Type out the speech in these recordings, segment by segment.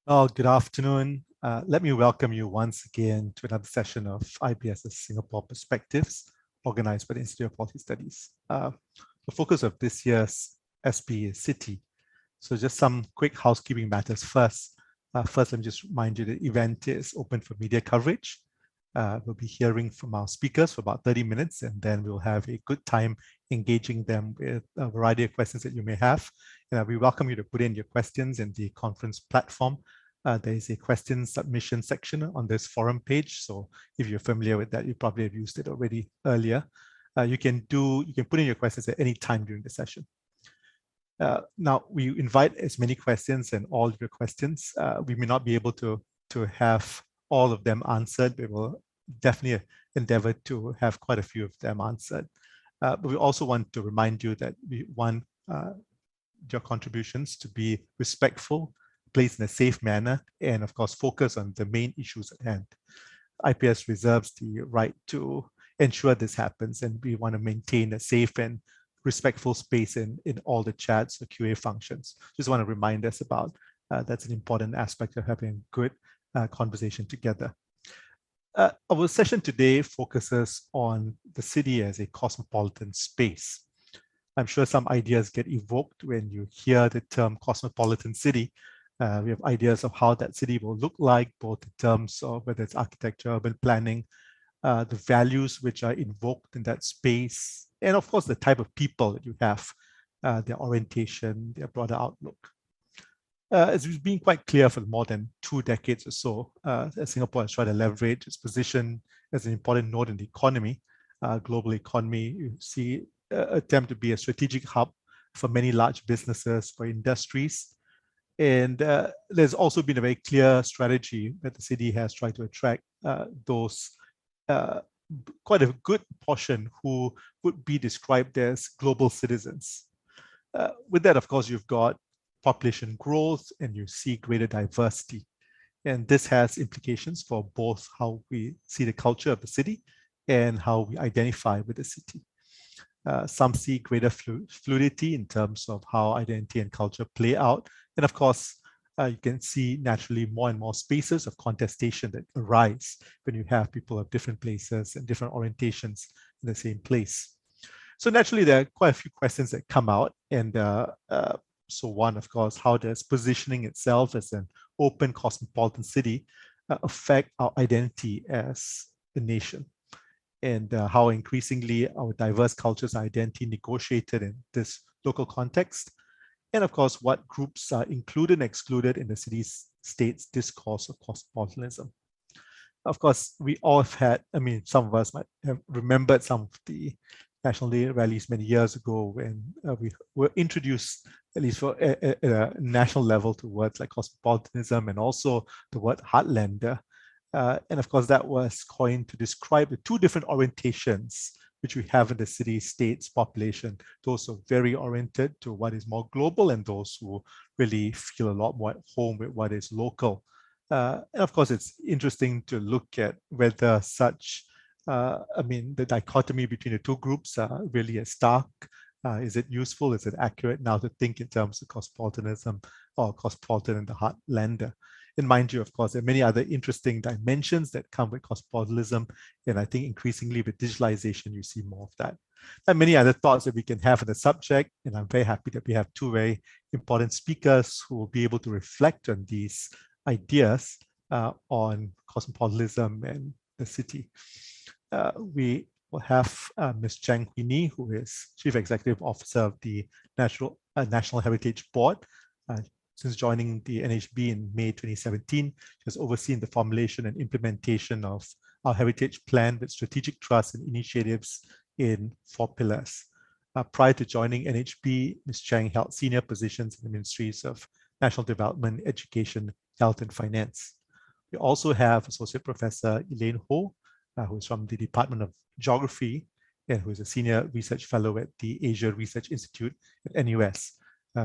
Well, good afternoon. Let me welcome you once again to another session of IBS's Singapore Perspectives, organized by the Institute of Policy Studies. The focus of this year's SP is City. So just some quick housekeeping matters first. First, let me just remind you the event is open for media coverage. We'll be hearing from our speakers for about 30 minutes, and then we'll have a good time engaging them with a variety of questions that you may have. And we welcome you to put in your questions in the conference platform. There is a question submission section on this forum page. So if you're familiar with that, you probably have used it already earlier. You can put in your questions at any time during the session. Now, we invite as many questions and all of your questions. We may not be able to have all of them answered. We will definitely endeavor to have quite a few of them answered. But we also want to remind you that we want your contributions to be respectful, placed in a safe manner, and of course, focus on the main issues at hand. IPS reserves the right to ensure this happens, and we want to maintain a safe and respectful space in all the chats or QA functions. Just want to remind us about that's an important aspect of having a good conversation together. Our session today focuses on the city as a cosmopolitan space. I'm sure some ideas get evoked when you hear the term cosmopolitan city. We have ideas of how that city will look like, both in terms of whether it's architecture, urban planning, the values which are invoked in that space, and of course, the type of people that you have, their orientation, their broader outlook. It's been quite clear for more than 2 decades or so, as Singapore has tried to leverage its position as an important node in the economy, global economy. You see attempt to be a strategic hub for many large businesses, for industries. And there's also been a very clear strategy that the city has tried to attract those quite a good portion who would be described as global citizens. With that, of course, you've got population growth and you see greater diversity. And this has implications for both how we see the culture of the city and how we identify with the city. Some see greater fluidity in terms of how identity and culture play out. And of course, you can see naturally more and more spaces of contestation that arise when you have people of different places and different orientations in the same place. So naturally, there are quite a few questions that come out. And so one, of course, how does positioning itself as an open cosmopolitan city affect our identity as a nation? And how increasingly our diverse cultures are identity negotiated in this local context. And of course, what groups are included and excluded in the city-state's discourse of cosmopolitanism. Of course, we all have had, some of us might have remembered some of the National Day rallies many years ago when we were introduced, at least for at a national level, to words like cosmopolitanism and also the word heartlander. And of course, that was coined to describe the 2 different orientations which we have in the city-state's population. Those who are very oriented to what is more global and those who really feel a lot more at home with what is local. And of course, it's interesting to look at whether such, the dichotomy between the 2 groups really is stark. Is it useful? Is it accurate now to think in terms of cosmopolitanism or cosmopolitan and the heartlander? And mind you, of course, there are many other interesting dimensions that come with cosmopolitanism. And I think increasingly with digitalization, you see more of that. And many other thoughts that we can have on the subject. And I'm very happy that we have 2 very important speakers who will be able to reflect on these ideas on cosmopolitanism and the city. We will have Ms. Chang Hwee Nee, who is Chief Executive Officer of the National Heritage Board. Since joining the NHB in May 2017, she has overseen the formulation and implementation of our heritage plan with strategic trusts and initiatives in 4 pillars. Prior to joining NHB, Ms. Chang held senior positions in the ministries of National Development, Education, Health, and Finance. We also have Associate Professor Elaine Ho, who is from the Department of Geography and who is a Senior Research Fellow at the Asia Research Institute at NUS.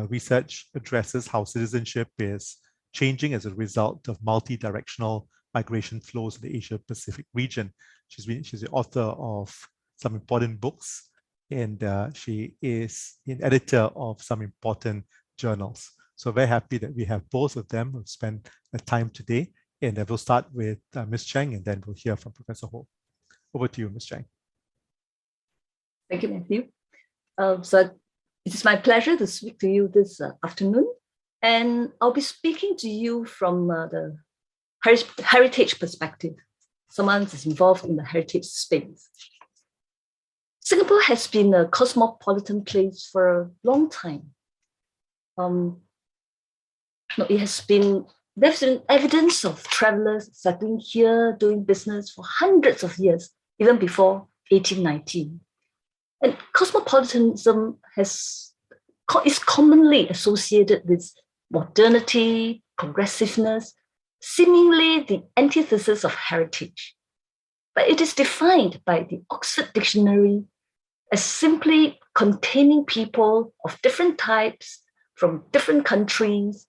Research addresses how citizenship is changing as a result of multi-directional migration flows in the Asia-Pacific region. She's the author of some important books, and she is an editor of some important journals. So very happy that we have both of them who spend the time today. And we'll start with Ms. Chang, and then we'll hear from Professor Ho. Over to you, Ms. Chang. Thank you, Matthew. So it is my pleasure to speak to you this afternoon. And I'll be speaking to you from the heritage perspective. Someone is involved in the heritage space. Singapore has been a cosmopolitan place for a long time. There's been evidence of travelers settling here, doing business for hundreds of years, even before 1819. And cosmopolitanism is commonly associated with modernity, progressiveness, seemingly the antithesis of heritage. But it is defined by the Oxford Dictionary as simply containing people of different types from different countries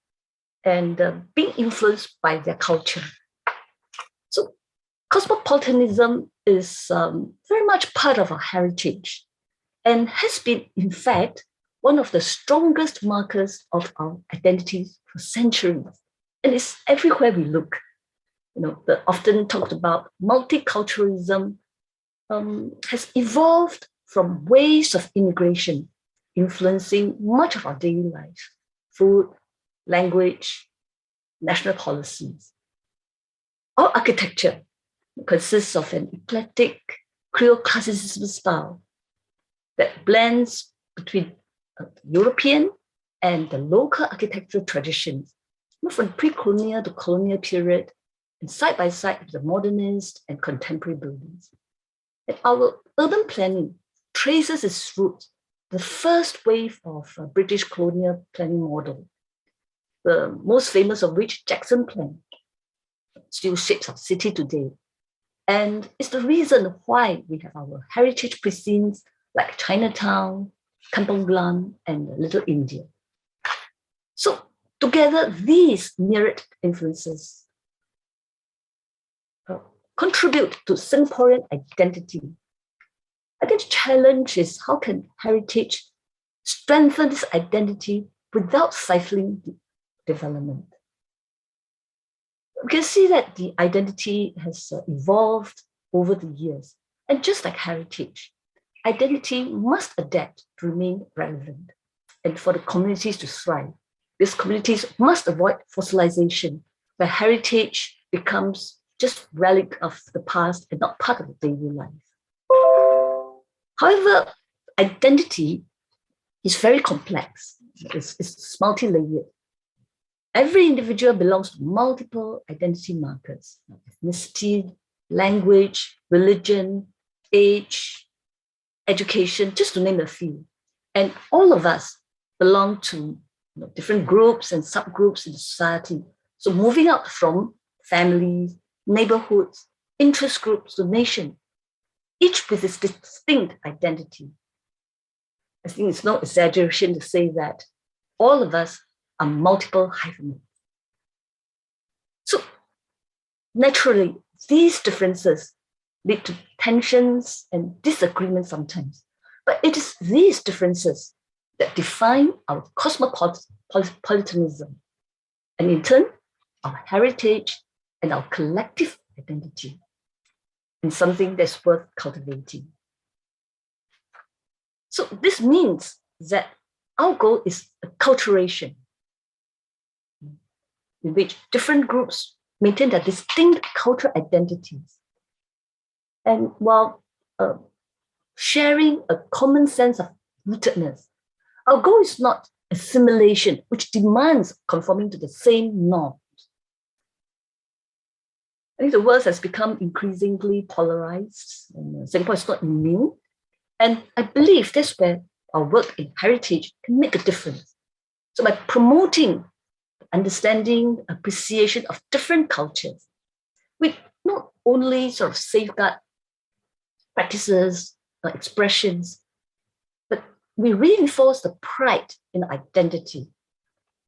and being influenced by their culture. So cosmopolitanism is very much part of our heritage and has been, in fact, one of the strongest markers of our identities for centuries. And it's everywhere we look. The often talked about multiculturalism has evolved from ways of immigration, influencing much of our daily life, food, language, national policies. Our architecture consists of an eclectic Creole classicism style that blends between European and the local architectural traditions, from pre-colonial to colonial period, and side by side with the modernist and contemporary buildings. And our urban planning traces its roots, the first wave of British colonial planning model, the most famous of which, Jackson Plan, still shapes our city today. And it's the reason why we have our heritage precincts like Chinatown, Kampong Glam, and Little India. So together, these myriad influences contribute to Singaporean identity. I think the challenge is how can heritage strengthen this identity without stifling the development? We can see that the identity has evolved over the years. And just like heritage, identity must adapt to remain relevant. And for the communities to thrive, these communities must avoid fossilization, where heritage becomes just relic of the past and not part of the daily life. However, identity is very complex. It's multi-layered. Every individual belongs to multiple identity markers: ethnicity, language, religion, age, education, just to name a few. And all of us belong to different groups and subgroups in society. So moving out from families, neighborhoods, interest groups to nation, each with its distinct identity. I think it's no exaggeration to say that all of us are multiple hyphenates. So naturally, these differences lead to tensions and disagreements sometimes. But it is these differences that define our cosmopolitanism, and in turn, our heritage and our collective identity, and something that's worth cultivating. So this means that our goal is acculturation, in which different groups maintain their distinct cultural identities. And while sharing a common sense of rootedness, our goal is not assimilation, which demands conforming to the same norms. I think the world has become increasingly polarized, and Singapore is not immune. And I believe that's where our work in heritage can make a difference. So by promoting understanding, appreciation of different cultures, we not only sort of safeguard practices or expressions, but we reinforce the pride in identity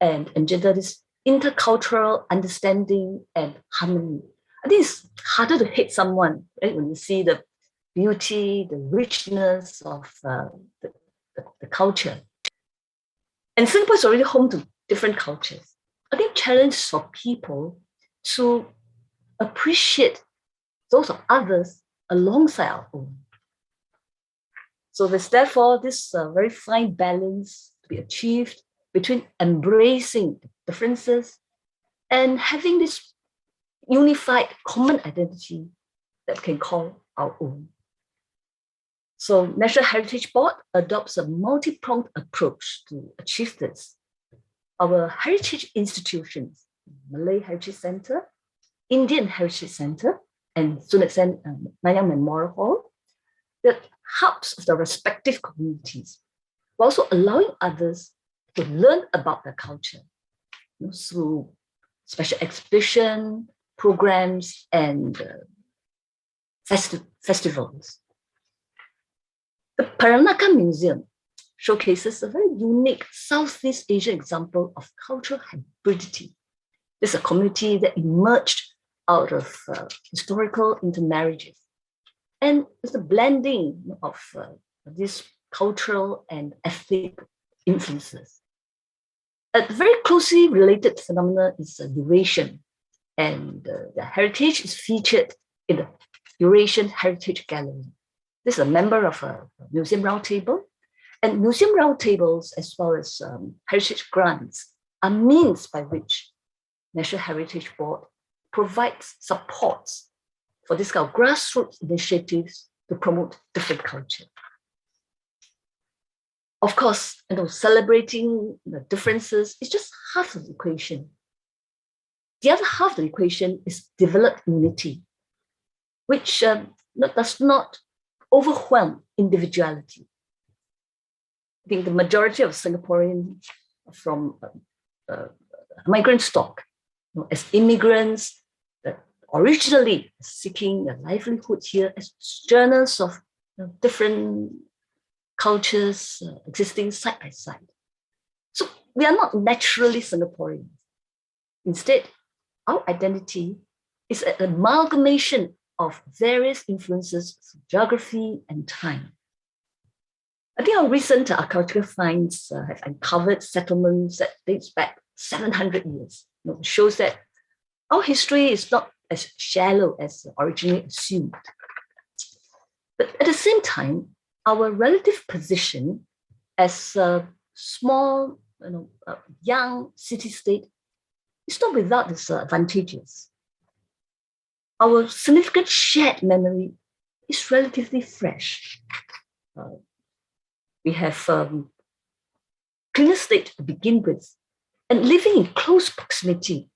and engender this intercultural understanding and harmony. I think it's harder to hate someone, right, when you see the beauty, the richness of the culture. And Singapore is already home to different cultures. I think challenge for people to appreciate those of others alongside our own. So there's therefore this very fine balance to be achieved between embracing differences and having this unified common identity that we can call our own. So National Heritage Board adopts a multi-pronged approach to achieve this. Our heritage institutions, Malay Heritage Center, Indian Heritage Center, and Sun Yat-sen Nanyang Memorial Hall, the hubs of the respective communities, while also allowing others to learn about their culture through special exhibition, programs, and festivals. The Paranaqua Museum showcases a very unique Southeast Asian example of cultural hybridity. This is a community that emerged out of historical intermarriages. And it's a blending of these cultural and ethnic influences. A very closely related phenomenon is Eurasian, and the heritage is featured in the Eurasian Heritage Gallery. This is a member of a museum roundtable, and museum roundtables, as well as heritage grants, are means by which National Heritage Board provides supports for this kind of grassroots initiatives to promote different culture. Of course, celebrating the differences is just half of the equation. The other half of the equation is developed unity, which does not overwhelm individuality. I think the majority of Singaporeans from migrant stock, as immigrants, originally seeking a livelihood here as journals of different cultures existing side by side. So we are not naturally Singaporeans. Instead, our identity is an amalgamation of various influences from geography and time. I think our recent archaeological finds have uncovered settlements that dates back 700 years. It shows that our history is not as shallow as originally assumed. But at the same time, our relative position as a small, young city-state is not without its advantages. Our significant shared memory is relatively fresh. We have cleaner state to begin with, and living in close proximity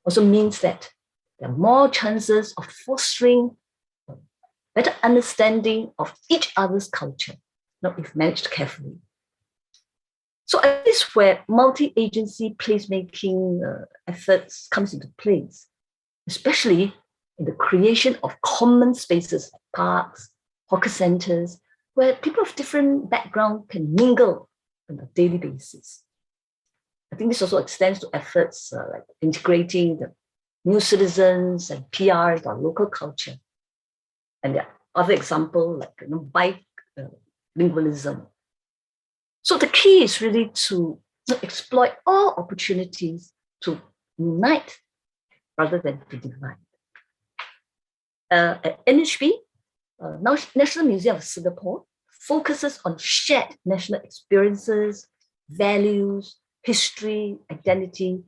also means that there are more chances of fostering a better understanding of each other's culture, if managed carefully. So this is where multi-agency placemaking efforts comes into place, especially in the creation of common spaces like parks, hawker centers, where people of different backgrounds can mingle on a daily basis. I think this also extends to efforts like integrating the new citizens and PR into our local culture. And there are other examples like bilingualism. So the key is really to exploit all opportunities to unite rather than to divide. At NHB, National Museum of Singapore focuses on shared national experiences, values, history, identity,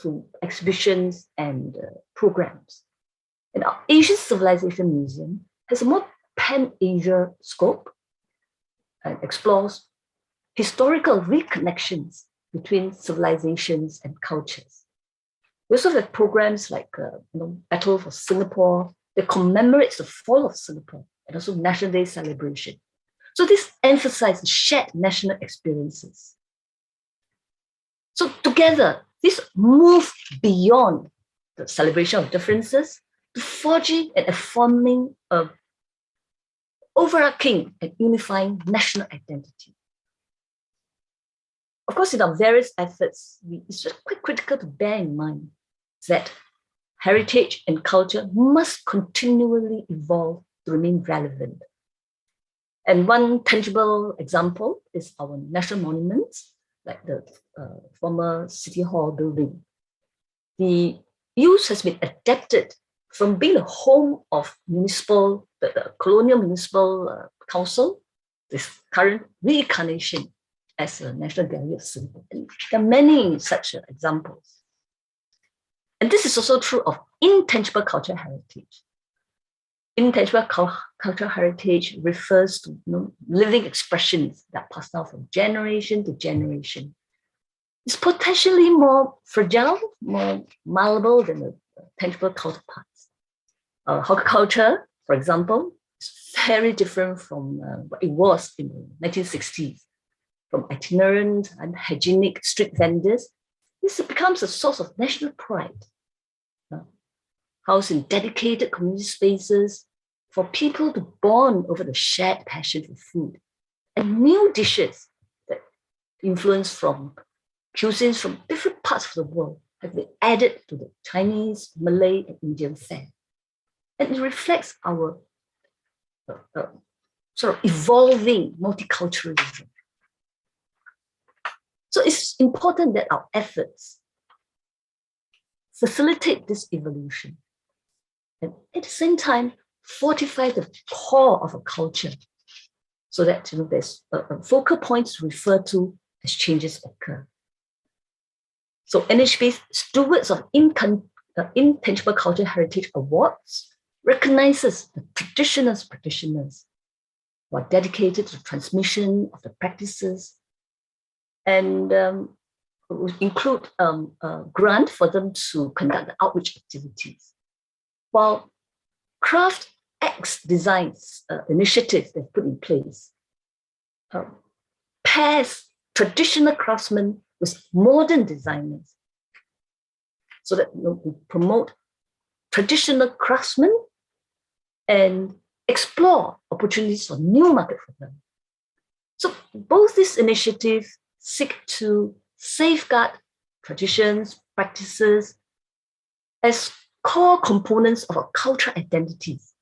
through exhibitions and programs. And our Asian Civilization Museum has a more pan-Asia scope and explores historical reconnections between civilizations and cultures. We also have programs like Battle for Singapore that commemorates the fall of Singapore, and also National Day celebration. So this emphasizes shared national experiences. So together, this move beyond the celebration of differences to forging and affirming an overarching and unifying national identity. Of course, in our various efforts, it's just quite critical to bear in mind that heritage and culture must continually evolve to remain relevant. And one tangible example is our national monuments, like the former City Hall building. The use has been adapted from being the home of the colonial municipal council, this current reincarnation as a National Gallery of Singapore. And there are many such examples. And this is also true of intangible cultural heritage. Intangible cultural heritage refers to living expressions that pass down from generation to generation. It's potentially more fragile, more malleable than the tangible counterparts. Hawker culture, for example, is very different from what it was in the 1960s. From itinerant and hygienic street vendors, this becomes a source of national pride. Housed in dedicated community spaces for people to bond over the shared passion for food, and new dishes that influence from cuisines from different parts of the world have been added to the Chinese, Malay, and Indian fare. And it reflects our sort of evolving multiculturalism. So it's important that our efforts facilitate this evolution and at the same time fortify the core of a culture so that there's focal points to refer to as changes occur. So NHB's Stewards of Intangible Cultural Heritage Awards recognizes the traditionalist practitioners who are dedicated to the transmission of the practices and include a grant for them to conduct the outreach activities. While Craft X designs initiatives they've put in place pairs traditional craftsmen with modern designers so that we promote traditional craftsmen and explore opportunities for new market for them. So both these initiatives seek to safeguard traditions, practices as core components of our cultural identities,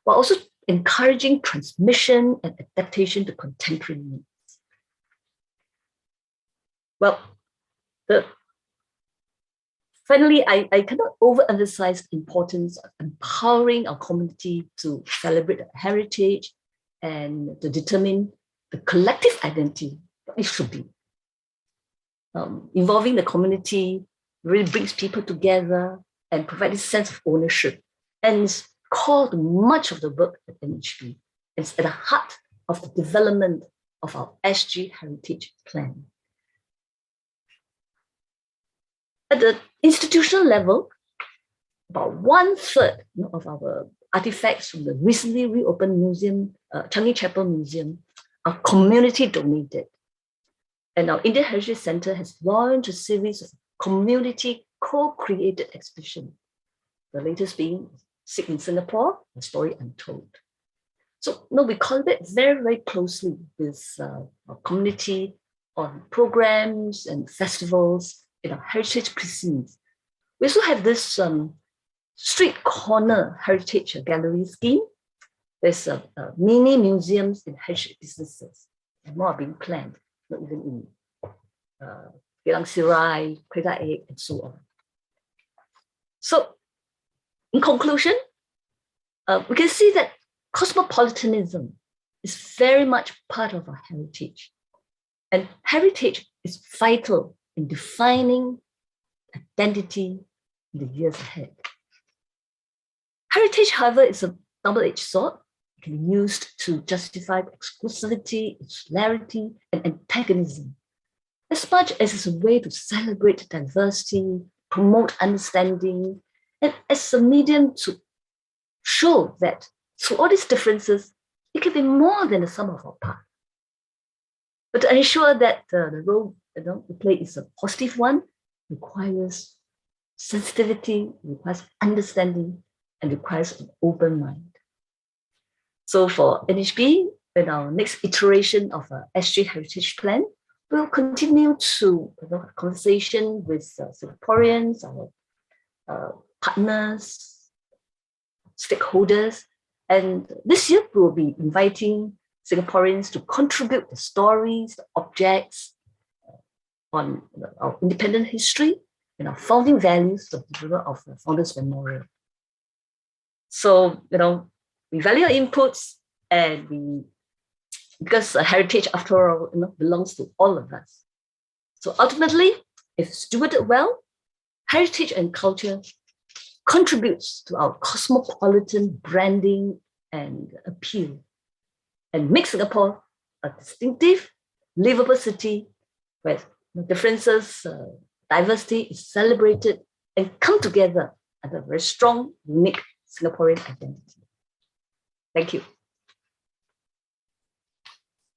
while also encouraging transmission and adaptation to contemporary needs. Well, finally, I cannot overemphasize the importance of empowering our community to celebrate our heritage and to determine the collective identity that it should be. Involving the community really brings people together and provides a sense of ownership. And it's core to much of the work at NHB. It's at the heart of the development of our SG Heritage Plan. At the institutional level, about 1/3 of our artifacts from the recently reopened museum, Changi Chapel Museum, are community donated. And our Indian Heritage Center has launched a series of community co-created exhibitions, the latest being Sick in Singapore, A Story Untold. So we collaborate very, very closely with our community on programs and festivals in our heritage precincts. We also have this street corner heritage gallery scheme. There's mini museums in heritage businesses, and more are being planned, even in Geylang Serai, Kreta Egg, and so on. So, in conclusion, we can see that cosmopolitanism is very much part of our heritage, and heritage is vital in defining identity in the years ahead. Heritage, however, is a double-edged sword. It can be used to justify exclusivity, insularity, and antagonism, as much as it's a way to celebrate diversity, promote understanding, and as a medium to show that through all these differences, it can be more than the sum of our parts. But to ensure that the role we play is a positive one, requires sensitivity, requires understanding, and requires an open mind. So for NHB, in our next iteration of our SG Heritage Plan, we'll continue to have conversation with Singaporeans, our partners, stakeholders. And this year, we'll be inviting Singaporeans to contribute the stories, the objects, on our independent history and our founding values of the Founders Memorial. So, we value our inputs, and because heritage, after all, belongs to all of us. So ultimately, if stewarded well, heritage and culture contributes to our cosmopolitan branding and appeal, and make Singapore a distinctive, livable city where differences, diversity is celebrated and come together under a very strong, unique Singaporean identity. Thank you.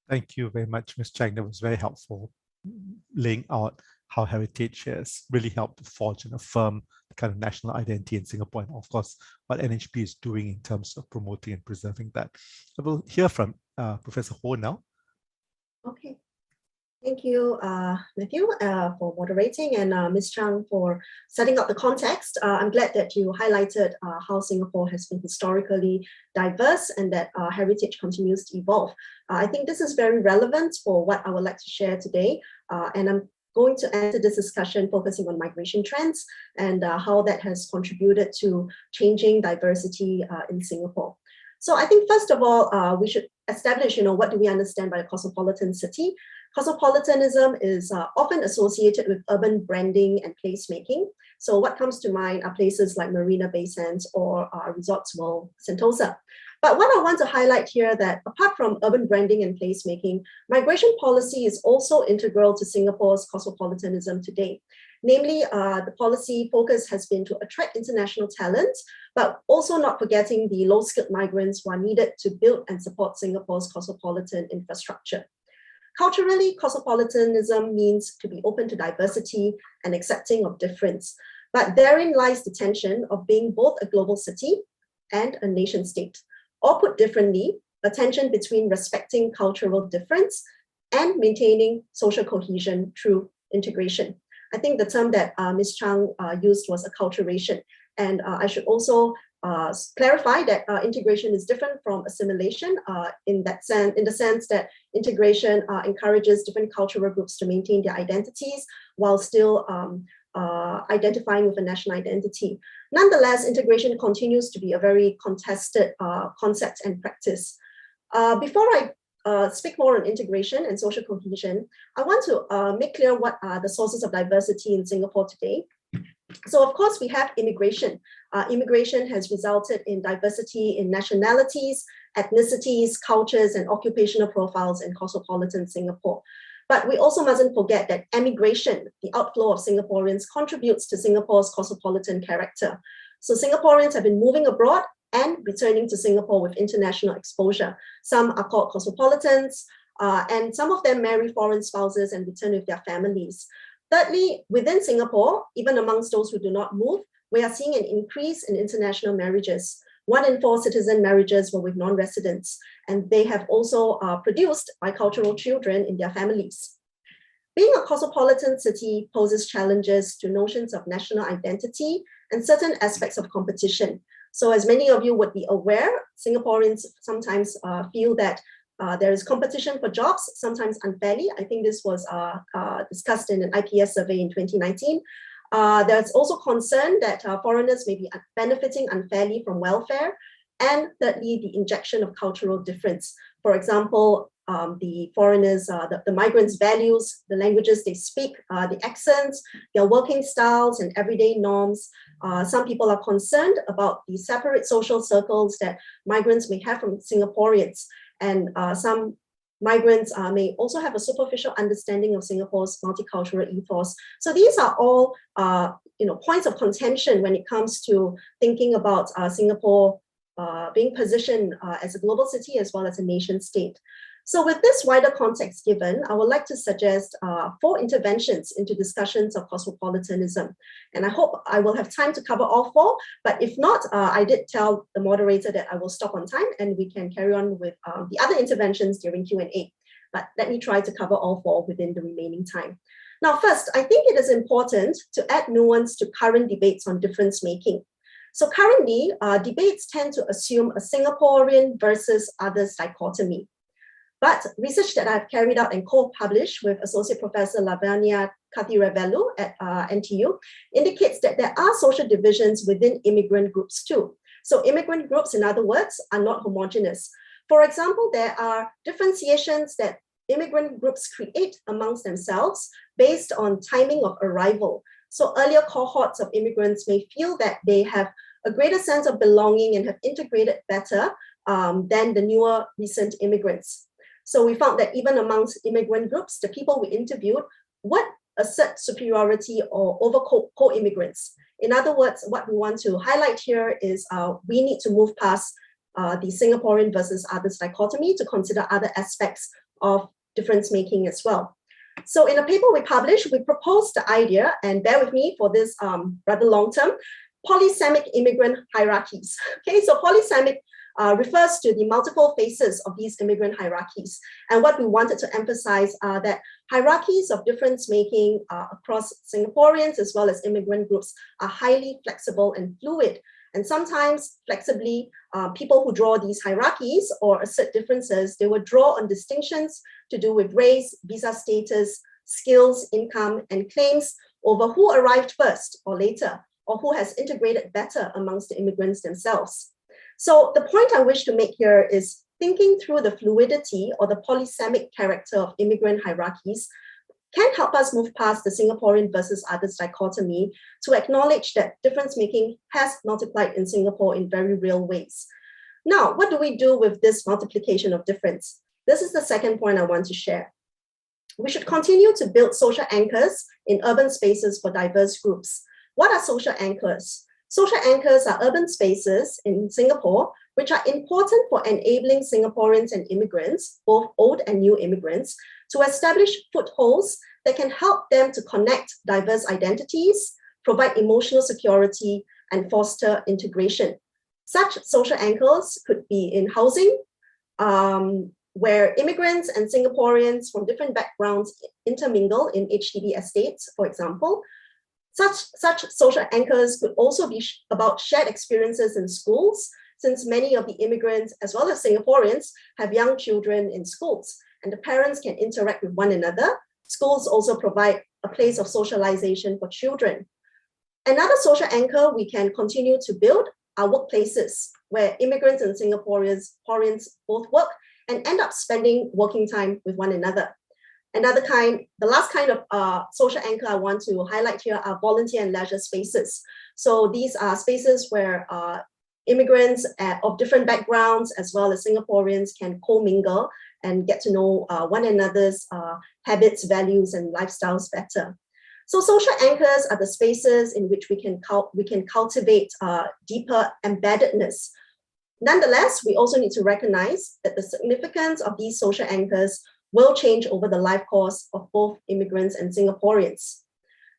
Thank you very much, Ms. Chang. That was very helpful, laying out how heritage has really helped to forge and affirm the kind of national identity in Singapore, and of course, what NHP is doing in terms of promoting and preserving that. So we'll hear from Professor Ho now. Okay. Thank you, Matthew, for moderating, and Ms. Chang for setting up the context. I'm glad that you highlighted how Singapore has been historically diverse and that heritage continues to evolve. I think this is very relevant for what I would like to share today, and I'm going to enter this discussion focusing on migration trends and how that has contributed to changing diversity in Singapore. So I think first of all, we should establish, what do we understand by a cosmopolitan city? Cosmopolitanism is often associated with urban branding and placemaking. So what comes to mind are places like Marina Bay Sands or Resorts World Sentosa. But what I want to highlight here that apart from urban branding and placemaking, migration policy is also integral to Singapore's cosmopolitanism today. Namely, the policy focus has been to attract international talent, but also not forgetting the low-skilled migrants who are needed to build and support Singapore's cosmopolitan infrastructure. Culturally, cosmopolitanism means to be open to diversity and accepting of difference. But therein lies the tension of being both a global city and a nation state. Or put differently, a tension between respecting cultural difference and maintaining social cohesion through integration. I think the term that Ms. Chang used was acculturation. And I should also clarify that integration is different from assimilation in the sense that integration encourages different cultural groups to maintain their identities while still identifying with a national identity. Nonetheless, integration continues to be a very contested concept and practice. Before I speak more on integration and social cohesion, I want to make clear what are the sources of diversity in Singapore today. So of course, we have immigration. Immigration has resulted in diversity in nationalities, ethnicities, cultures, and occupational profiles in cosmopolitan Singapore. But we also mustn't forget that emigration, the outflow of Singaporeans, contributes to Singapore's cosmopolitan character. So Singaporeans have been moving abroad and returning to Singapore with international exposure. Some are called cosmopolitans, and some of them marry foreign spouses and return with their families. Thirdly, within Singapore, even amongst those who do not move, we are seeing an increase in international marriages. 1 in 4 citizen marriages were with non-residents, and they have also produced bicultural children in their families. Being a cosmopolitan city poses challenges to notions of national identity and certain aspects of competition. So as many of you would be aware, Singaporeans sometimes feel that there is competition for jobs, sometimes unfairly. I think this was discussed in an IPS survey in 2019. There's also concern that foreigners may be benefiting unfairly from welfare. And thirdly, the injection of cultural difference. For example, the foreigners, the migrants' values, the languages they speak, the accents, their working styles and everyday norms. Some people are concerned about the separate social circles that migrants may have from Singaporeans. And some migrants may also have a superficial understanding of Singapore's multicultural ethos. So these are all points of contention when it comes to thinking about Singapore being positioned as a global city as well as a nation state. So with this wider context given, I would like to suggest 4 interventions into discussions of cosmopolitanism. And I hope I will have time to cover all 4, but if not, I did tell the moderator that I will stop on time and we can carry on with the other interventions during Q&A. But let me try to cover all 4 within the remaining time. Now, first, I think it is important to add nuance to current debates on difference making. So currently, debates tend to assume a Singaporean versus others dichotomy. But research that I've carried out and co-published with Associate Professor Lavanya Kathirevelu at NTU, indicates that there are social divisions within immigrant groups too. So immigrant groups, in other words, are not homogeneous. For example, there are differentiations that immigrant groups create amongst themselves based on timing of arrival. So earlier cohorts of immigrants may feel that they have a greater sense of belonging and have integrated better than the newer recent immigrants. So we found that even amongst immigrant groups, the people we interviewed would assert superiority or over co-immigrants. In other words, what we want to highlight here is we need to move past the Singaporean versus others dichotomy to consider other aspects of difference making as well. So in a paper we published, we proposed the idea, and bear with me for this rather long term, polysemic immigrant hierarchies. Okay, so polysemic refers to the multiple phases of these immigrant hierarchies. And what we wanted to emphasize are that hierarchies of difference making across Singaporeans as well as immigrant groups are highly flexible and fluid. And sometimes flexibly, people who draw these hierarchies or assert differences, they would draw on distinctions to do with race, visa status, skills, income, and claims over who arrived first or later, or who has integrated better amongst the immigrants themselves. So the point I wish to make here is thinking through the fluidity or the polysemic character of immigrant hierarchies can help us move past the Singaporean versus others dichotomy to acknowledge that difference making has multiplied in Singapore in very real ways. Now, what do we do with this multiplication of difference? This is the second point I want to share. We should continue to build social anchors in urban spaces for diverse groups. What are social anchors? Social anchors are urban spaces in Singapore which are important for enabling Singaporeans and immigrants, both old and new immigrants, to establish footholds that can help them to connect diverse identities, provide emotional security, and foster integration. Such social anchors could be in housing, where immigrants and Singaporeans from different backgrounds intermingle in HDB estates, for example. Such social anchors could also be about shared experiences in schools, since many of the immigrants, as well as Singaporeans, have young children in schools, and the parents can interact with one another. Schools also provide a place of socialization for children. Another social anchor we can continue to build are workplaces, where immigrants and Singaporeans both work and end up spending working time with one another. Another kind, the last kind of social anchor I want to highlight here are volunteer and leisure spaces. So these are spaces where immigrants of different backgrounds as well as Singaporeans can commingle and get to know one another's habits, values, and lifestyles better. So social anchors are the spaces in which we can cultivate deeper embeddedness. Nonetheless, we also need to recognize that the significance of these social anchors will change over the life course of both immigrants and Singaporeans.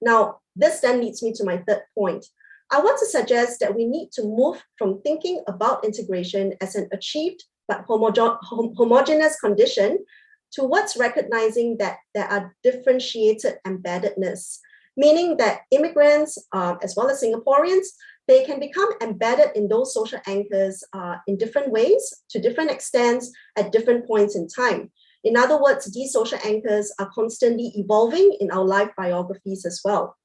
Now, this then leads me to my third point. I want to suggest that we need to move from thinking about integration as an achieved but homogeneous condition towards recognizing that there are differentiated embeddedness, meaning that immigrants, as well as Singaporeans, they can become embedded in those social anchors in different ways, to different extents, at different points in time. In other words, these social anchors are constantly evolving in our life biographies as well.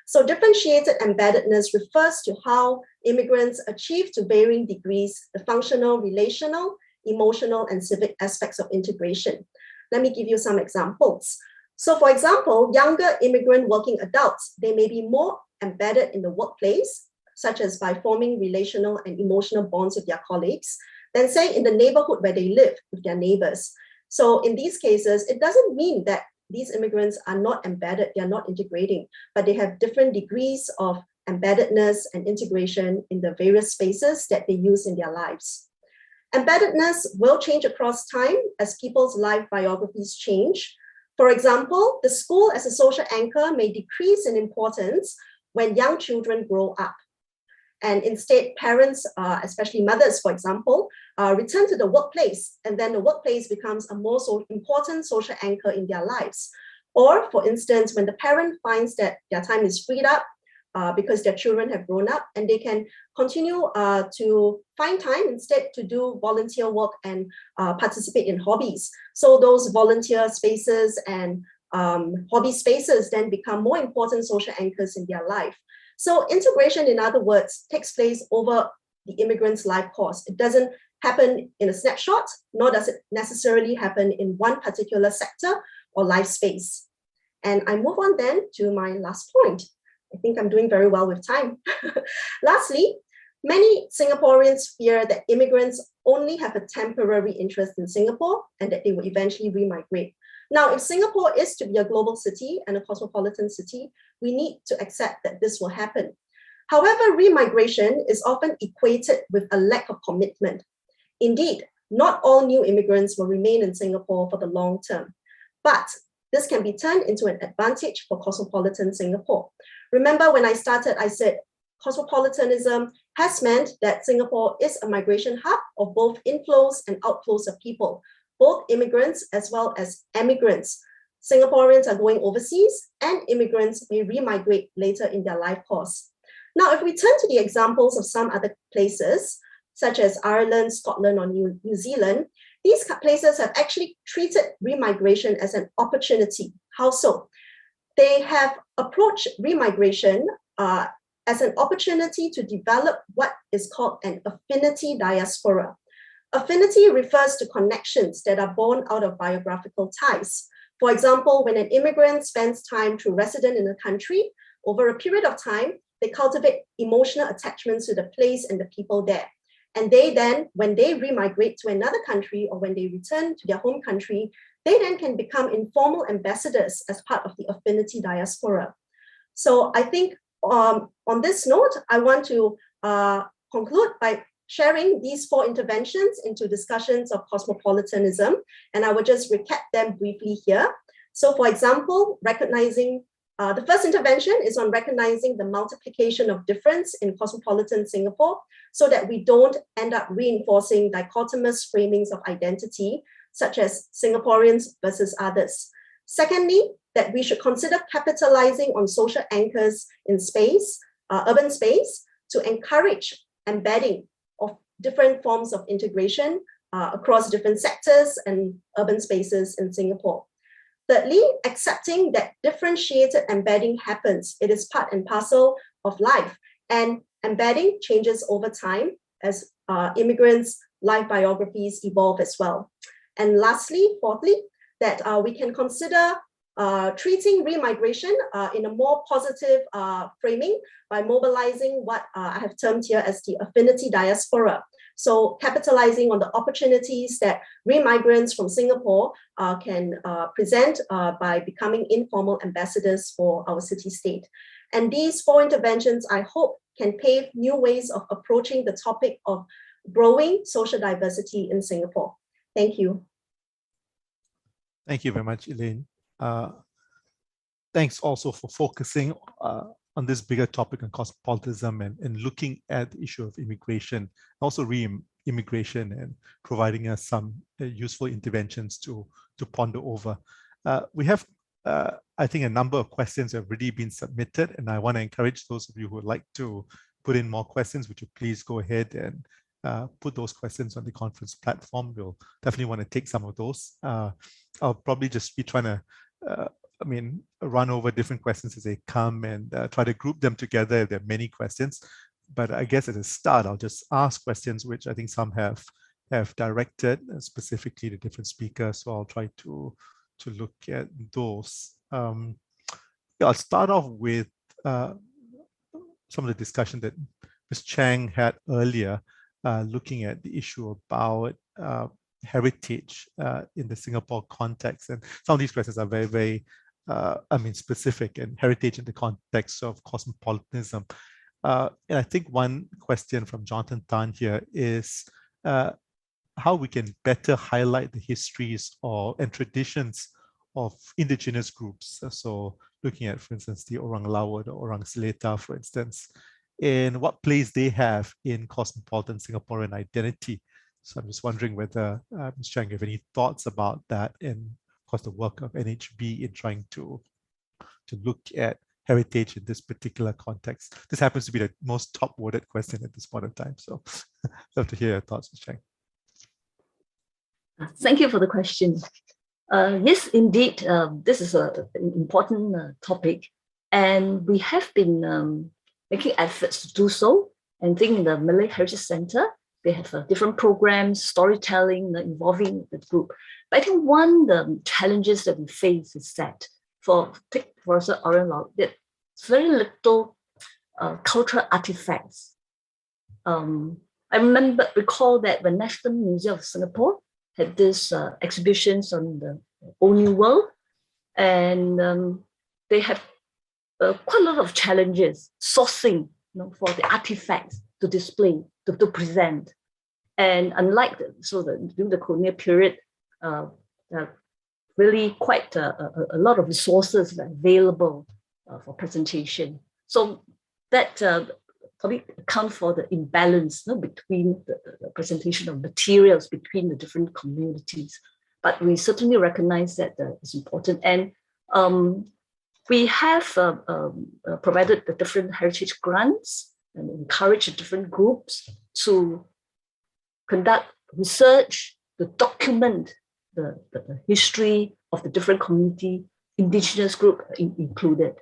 So differentiated embeddedness refers to how immigrants achieve to varying degrees the functional, relational, emotional, and civic aspects of integration. Let me give you some examples. So for example, younger immigrant working adults, they may be more embedded in the workplace, such as by forming relational and emotional bonds with their colleagues, than say in the neighborhood where they live with their neighbors. So in these cases, it doesn't mean that these immigrants are not embedded, they are not integrating, but they have different degrees of embeddedness and integration in the various spaces that they use in their lives. Embeddedness will change across time as people's life biographies change. For example, the school as a social anchor may decrease in importance when young children grow up. And instead, parents, especially mothers, for example, return to the workplace, and then the workplace becomes a more important social anchor in their lives. Or, for instance, when the parent finds that their time is freed up because their children have grown up, and they can continue to find time instead to do volunteer work and participate in hobbies. So those volunteer spaces and Hobby spaces then become more important social anchors in their life. So integration, in other words, takes place over the immigrant's life course. It doesn't happen in a snapshot, nor does it necessarily happen in one particular sector or life space. And I move on then to my last point. I think I'm doing very well with time. Lastly, many Singaporeans fear that immigrants only have a temporary interest in Singapore and that they will eventually remigrate. Now, if Singapore is to be a global city and a cosmopolitan city, we need to accept that this will happen. However, remigration is often equated with a lack of commitment. Indeed, not all new immigrants will remain in Singapore for the long term, but this can be turned into an advantage for cosmopolitan Singapore. Remember when I started, I said cosmopolitanism has meant that Singapore is a migration hub of both inflows and outflows of people, both immigrants as well as emigrants. Singaporeans are going overseas and immigrants may remigrate later in their life course. Now, if we turn to the examples of some other places, such as Ireland, Scotland, or New Zealand, these places have actually treated remigration as an opportunity. How so? They have approached remigration as an opportunity to develop what is called an affinity diaspora. Affinity refers to connections that are born out of biographical ties. For example, when an immigrant spends time through resident in a country, over a period of time, they cultivate emotional attachments to the place and the people there. And they then, when they remigrate to another country or when they return to their home country, they then can become informal ambassadors as part of the affinity diaspora. So I think on this note, I want to conclude by sharing these 4 interventions into discussions of cosmopolitanism, and I will just recap them briefly here. So for example, recognizing the first intervention is on recognizing the multiplication of difference in cosmopolitan Singapore so that we don't end up reinforcing dichotomous framings of identity, such as Singaporeans versus others. Secondly, that we should consider capitalizing on social anchors in space, urban space, to encourage embedding of different forms of integration across different sectors and urban spaces in Singapore. Thirdly, accepting that differentiated embedding happens. It is part and parcel of life, and embedding changes over time as immigrants' life biographies evolve as well. And lastly, fourthly, that we can consider treating remigration in a more positive framing by mobilizing what I have termed here as the affinity diaspora. So capitalizing on the opportunities that remigrants from Singapore can present by becoming informal ambassadors for our city-state. And these 4 interventions, I hope, can pave new ways of approaching the topic of growing social diversity in Singapore. Thank you. Thank you very much, Elaine. Thanks also for focusing on this bigger topic on cosmopolitanism and looking at the issue of immigration, also re-immigration, and providing us some useful interventions to ponder over. We have, I think, a number of questions have already been submitted, and I want to encourage those of you who would like to put in more questions. Would you please go ahead and put those questions on the conference platform? We'll definitely want to take some of those. I'll probably just be trying to run over different questions as they come and try to group them together if there are many questions. But I guess at the start, I'll just ask questions which I think some have directed specifically to different speakers. So I'll try to look at those. I'll start off with some of the discussion that Ms. Chang had earlier, looking at the issue about heritage in the Singapore context. And some of these questions are very, very specific, and heritage in the context of cosmopolitanism. And I think one question from Jonathan Tan here is how we can better highlight the histories and traditions of indigenous groups. So looking at, for instance, the Orang Laut or Orang Seletar, for instance, and what place they have in cosmopolitan Singaporean identity. So I'm just wondering whether Ms. Chang, you have any thoughts about that, and of course the work of NHB in trying to look at heritage in this particular context. This happens to be the most top-voted question at this point in time. So I'd love to hear your thoughts, Ms. Chang. Thank you for the question. Yes, indeed. This is an important topic, and we have been making efforts to do so. And I think in the Malay Heritage Center, they have different programs, storytelling involving the group. But I think one of the challenges that we face is that for Professor Oren Lau, that very little cultural artifacts. I recall that when National Museum of Singapore had this exhibitions on the Old New World, and they have quite a lot of challenges sourcing for the artifacts to display, to present. And unlike during the colonial period, really quite a lot of resources available for presentation. So that probably account for the imbalance between the presentation of materials between the different communities. But we certainly recognize that it's important. And we have provided the different heritage grants and encouraged different groups to conduct research, to document the history of the different community, indigenous group included.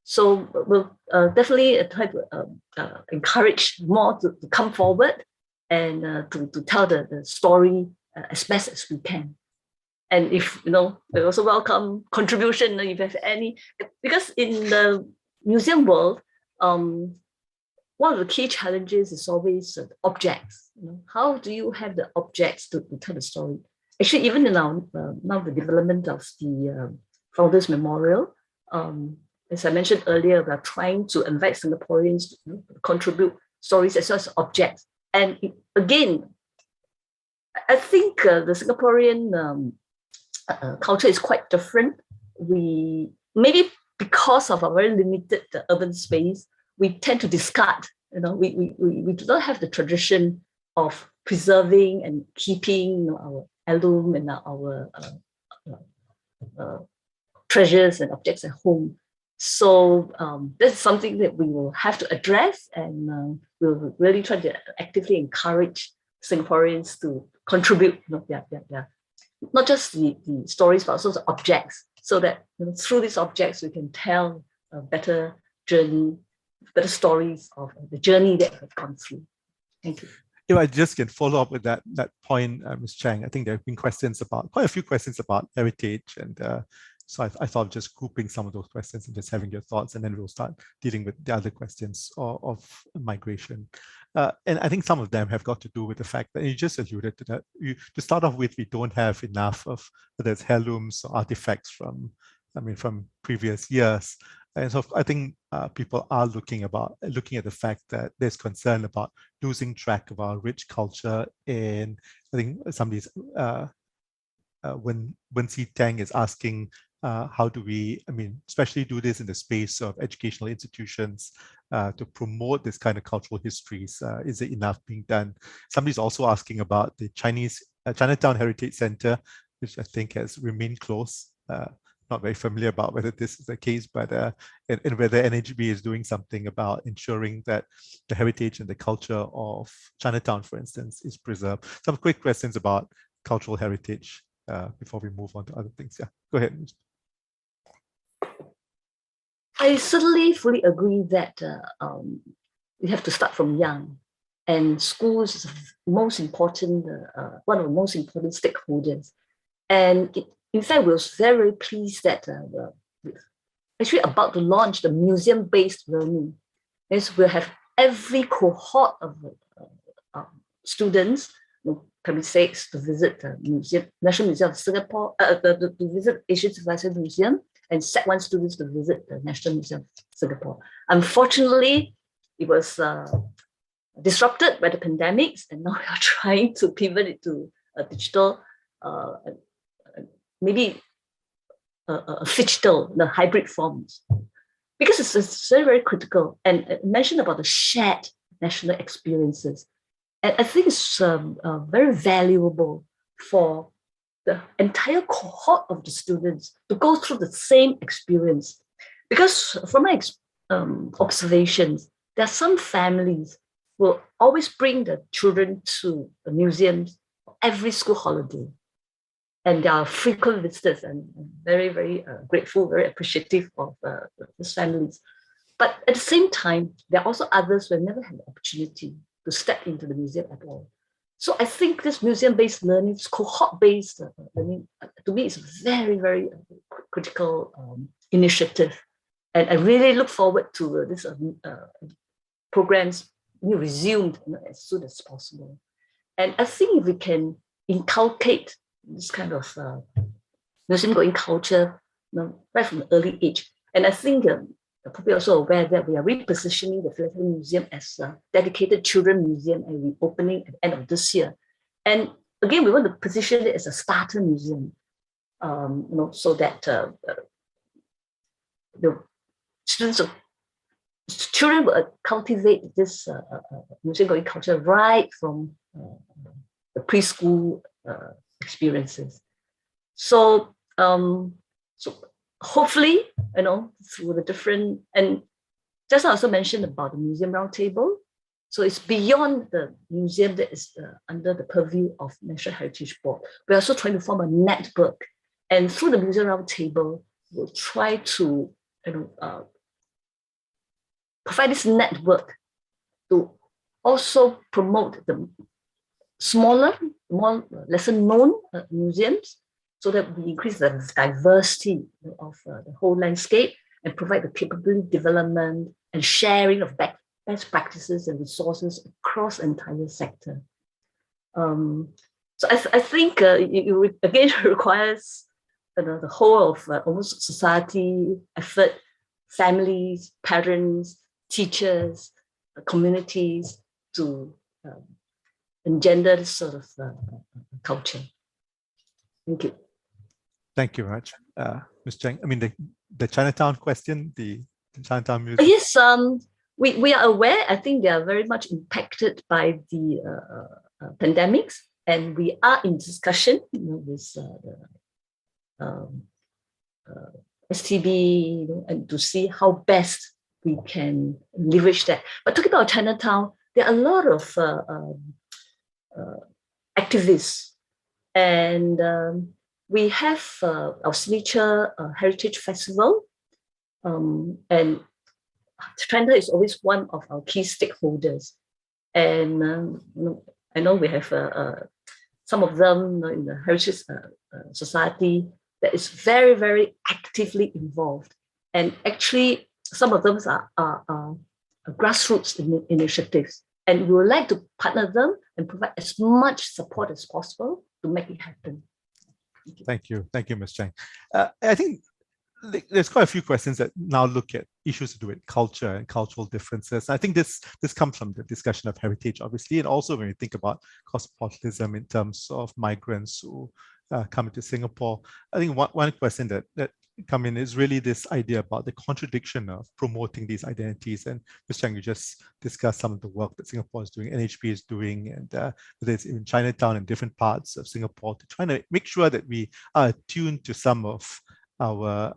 So we'll definitely try to encourage more to come forward and to tell the story as best as we can. And if, we also welcome contribution if you have any, because in the museum world, one of the key challenges is always objects. How do you have the objects to tell the story? Actually, even in now the development of the Founders Memorial, as I mentioned earlier, we are trying to invite Singaporeans to contribute stories as well as objects. And again, I think the Singaporean culture is quite different. We, maybe because of our very limited urban space, we tend to discard. We do not have the tradition of preserving and keeping our heirloom and our treasures and objects at home. So that's something that we will have to address, and we'll really try to actively encourage Singaporeans to contribute. Not just the stories, but also the objects, so that through these objects we can tell a better journey, better stories of the journey that we've gone through. Thank you. If I just can follow up with that point, Ms. Chang, I think there have been quite a few questions about heritage, and so I thought of just grouping some of those questions and just having your thoughts, and then we'll start dealing with the other questions of migration. And I think some of them have got to do with the fact that you just alluded to that. To start off with, we don't have enough of whether it's heirlooms or artifacts from previous years. And so I think people are looking at the fact that there's concern about losing track of our rich culture. And I think somebody's when Si Tang is asking, how do we, especially do this in the space of educational institutions to promote this kind of cultural histories? Is it enough being done? Somebody's also asking about the Chinatown Heritage Center, which I think has remained closed. Not very familiar about whether this is the case, but and whether NHB is doing something about ensuring that the heritage and the culture of Chinatown, for instance, is preserved. Some quick questions about cultural heritage before we move on to other things. Yeah, go ahead. I certainly fully agree that we have to start from young, and schools is most important, one of the most important stakeholders. And in fact, we were very pleased that we're actually about to launch the museum-based learning. As we'll have every cohort of students, primary 6, to visit the museum, National Museum of Singapore, to visit Asian Civilization Museum, and Sec 1 students to visit the National Museum of Singapore. Unfortunately, it was disrupted by the pandemics, and now we are trying to pivot it to a digital, maybe a digital, the hybrid forms, because it's very, very critical. And I mentioned about the shared national experiences. And I think it's very valuable for the entire cohort of the students to go through the same experience. Because from my observations, there are some families who will always bring the children to the museums every school holiday. and they are frequent visitors, and very, very grateful, very appreciative of these families. But at the same time, there are also others who have never had the opportunity to step into the museum at all. So I think this museum-based learning, this cohort-based learning, to me is a very, very critical initiative. And I really look forward to this programs being resumed as soon as possible. And I think if we can inculcate this kind of museum-going culture right from an early age, and I think probably also aware that we are repositioning the Philadelphia Museum as a dedicated children museum and reopening at the end of this year. And again, we want to position it as a starter museum, so that the children will cultivate this museum-going culture right from the preschool experiences. So, hopefully, through the different, and just I also mentioned about the museum roundtable. So it's beyond the museum that is under the purview of National Heritage Board. We're also trying to form a network, and through the museum roundtable, we'll try to provide this network to also promote the smaller, more lesser known museums, so that we increase the diversity of the whole landscape and provide the capability development and sharing of best practices and resources across the entire sector. So I think it again requires the whole of almost society effort, families, parents, teachers, communities to engender this sort of culture. Thank you. Thank you, Raj. Ms. Chang, I mean, the Chinatown question, the Chinatown Museum. Yes, we are aware. I think they are very much impacted by the pandemics, and we are in discussion with STB, and to see how best we can leverage that. But talking about Chinatown, there are a lot of activists, and we have our signature heritage festival, and China is always one of our key stakeholders. And I know we have some of them in the Heritage Society that is very, very actively involved. And actually, some of them are grassroots initiatives. And we would like to partner them and provide as much support as possible to make it happen. Thank you. Thank you, Ms. Chang. I think there's quite a few questions that now look at issues to do with culture and cultural differences. I think this comes from the discussion of heritage, obviously, and also when we think about cosmopolitanism in terms of migrants who come into Singapore. I think one question that come in is really this idea about the contradiction of promoting these identities. And Ms. Chang, you just discussed some of the work that Singapore is doing, NHB is doing, and whether it's in Chinatown and different parts of Singapore, to try to make sure that we are attuned to some of our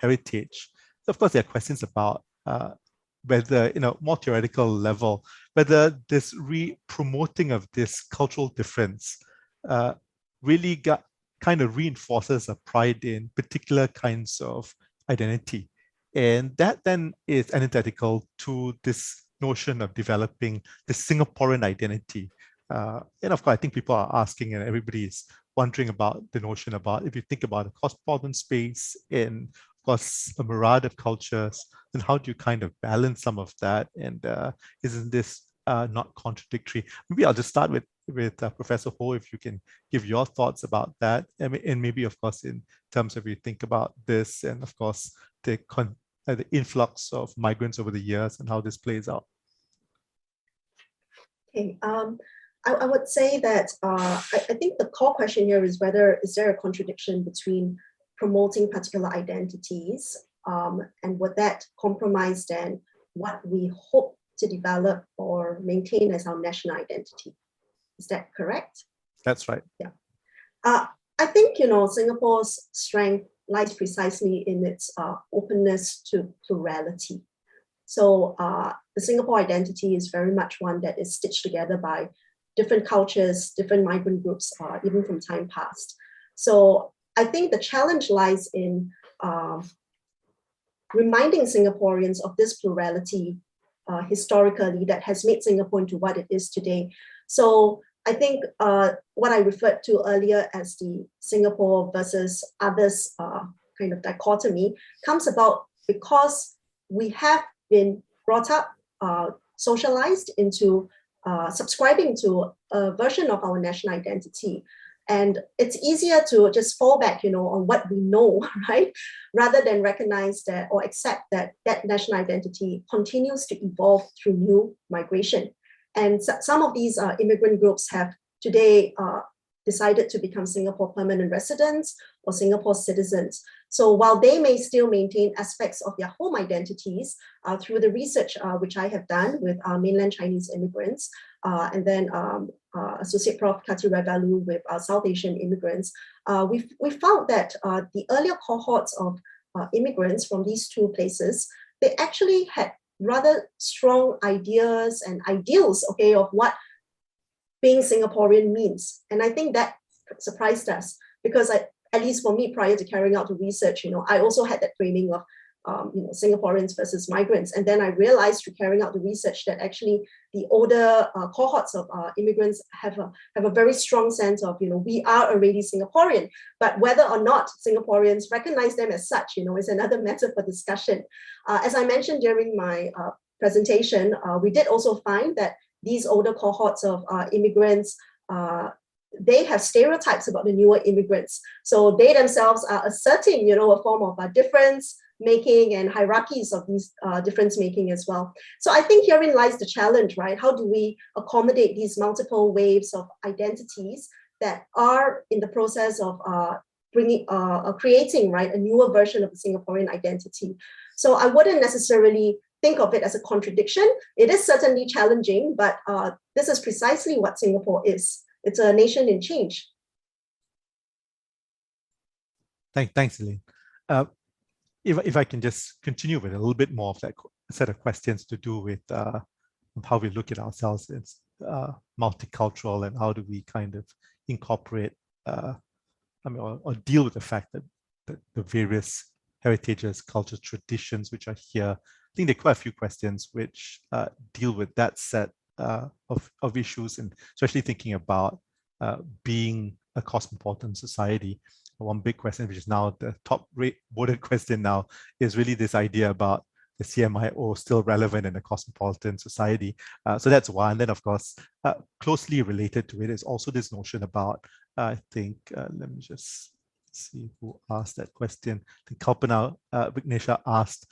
heritage. So of course, there are questions about whether, more theoretical level, whether this promoting of this cultural difference really kind of reinforces a pride in particular kinds of identity. And that then is antithetical to this notion of developing the Singaporean identity. And of course, I think people are asking, and everybody is wondering about the notion about, if you think about a cosmopolitan space in, of course, a myriad of cultures, then how do you kind of balance some of that? And isn't this not contradictory? Maybe I'll just start with Professor Ho, if you can give your thoughts about that. And maybe, of course, in terms of you think about this, and of course, the influx of migrants over the years and how this plays out. Okay. I would say that I think the core question here is whether is there a contradiction between promoting particular identities and would that compromise then what we hope to develop or maintain as our national identity? Is that correct? That's right. Yeah. I think, Singapore's strength lies precisely in its openness to plurality. So the Singapore identity is very much one that is stitched together by different cultures, different migrant groups, even from time past. So I think the challenge lies in reminding Singaporeans of this plurality historically that has made Singapore into what it is today. So I think what I referred to earlier as the Singapore versus others kind of dichotomy comes about because we have been brought up, socialized into subscribing to a version of our national identity. And it's easier to just fall back, on what we know, right? Rather than recognize that or accept that that national identity continues to evolve through new migration. And some of these immigrant groups have today decided to become Singapore permanent residents or Singapore citizens. So while they may still maintain aspects of their home identities through the research which I have done with mainland Chinese immigrants, and then Associate Prof. Kati Ragalu with South Asian immigrants, we found that the earlier cohorts of immigrants from these two places, they actually had rather strong ideas and ideals, okay, of what being Singaporean means. And I think that surprised us because at least for me, prior to carrying out the research, I also had that framing of Singaporeans versus migrants. And then I realized through carrying out the research that actually the older cohorts of immigrants have a very strong sense of, we are already Singaporean, but whether or not Singaporeans recognize them as such, is another matter for discussion. As I mentioned during my presentation, we did also find that these older cohorts of immigrants, they have stereotypes about the newer immigrants. So they themselves are asserting, a form of difference making and hierarchies of these difference making as well. So I think herein lies the challenge, right? How do we accommodate these multiple waves of identities that are in the process of creating, right, a newer version of the Singaporean identity? So I wouldn't necessarily think of it as a contradiction. It is certainly challenging, but this is precisely what Singapore is. It's a nation in change. Thanks, Elaine. If I can just continue with a little bit more of that set of questions to do with how we look at ourselves as multicultural and how do we kind of incorporate, or deal with the fact that the various heritages, cultures, traditions which are here. I think there are quite a few questions which deal with that set of issues, and especially thinking about being a cosmopolitan society. One big question, which is now the top voted question now, is really this idea about the CMIO still relevant in a cosmopolitan society. So that's one. And then, of course, closely related to it is also this notion about, I think, let me just see who asked that question. I think Kalpana Vignesha asked,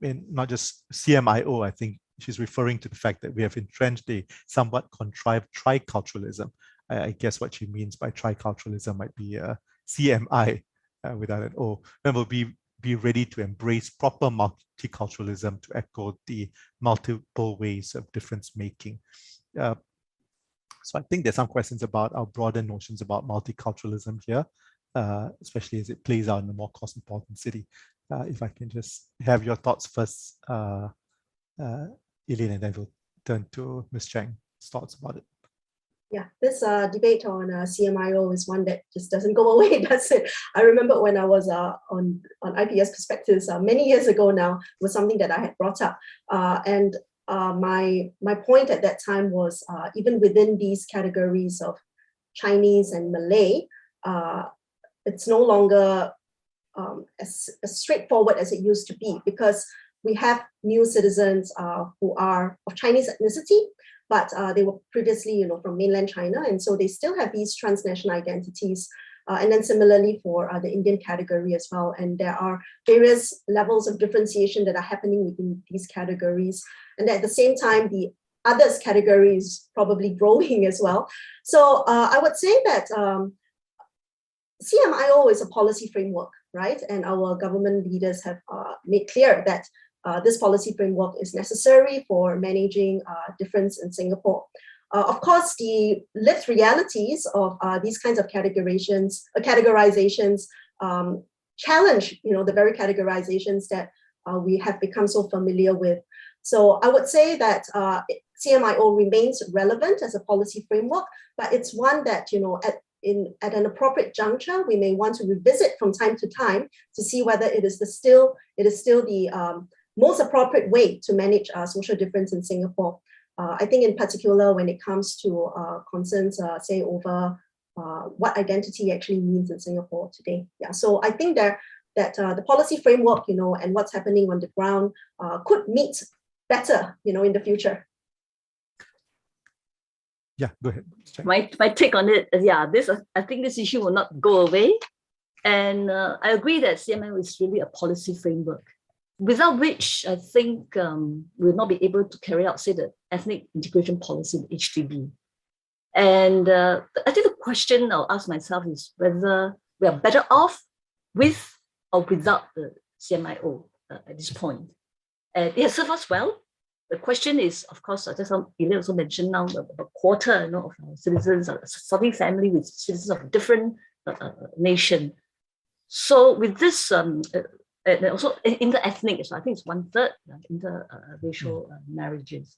in not just CMIO, I think she's referring to the fact that we have entrenched a somewhat contrived triculturalism. I guess what she means by triculturalism might be CMI without an O. Remember, be ready to embrace proper multiculturalism to echo the multiple ways of difference making. So I think there's some questions about our broader notions about multiculturalism here, especially as it plays out in a more cosmopolitan city. If I can just have your thoughts first, Elaine, and then we'll turn to Ms. Chang's thoughts about it. Yeah, this debate on CMIO is one that just doesn't go away, does it? I remember when I was on IPS Perspectives many years ago now, was something that I had brought up. And my point at that time was even within these categories of Chinese and Malay, it's no longer as straightforward as it used to be, because we have new citizens who are of Chinese ethnicity, but they were previously, from mainland China, and so they still have these transnational identities. And then similarly for the Indian category as well. And there are various levels of differentiation that are happening within these categories. And at the same time, the others category is probably growing as well. So I would say that CMIO is a policy framework, right? And our government leaders have made clear that this policy framework is necessary for managing difference in Singapore. Of course, the lived realities of these kinds of categorizations challenge, the very categorizations that we have become so familiar with. So I would say that CMIO remains relevant as a policy framework, but it's one that, at an appropriate juncture, we may want to revisit from time to time to see whether it is still the most appropriate way to manage social difference in Singapore. I think in particular when it comes to concerns, say over what identity actually means in Singapore today. Yeah, so I think that the policy framework, and what's happening on the ground could meet better, in the future. Yeah, go ahead. My take on it, I think this issue will not go away. And I agree that CMIO is really a policy framework, without which I think we'll not be able to carry out, say, the ethnic integration policy in HDB. And I think the question I'll ask myself is whether we are better off with or without the CMIO at this point. And it has served us well. The question is, of course, just Elaine also mentioned now, a quarter of our citizens are starting family with citizens of different nation. So with this, and also inter-ethnic, so I think it's 1/3 inter-racial marriages.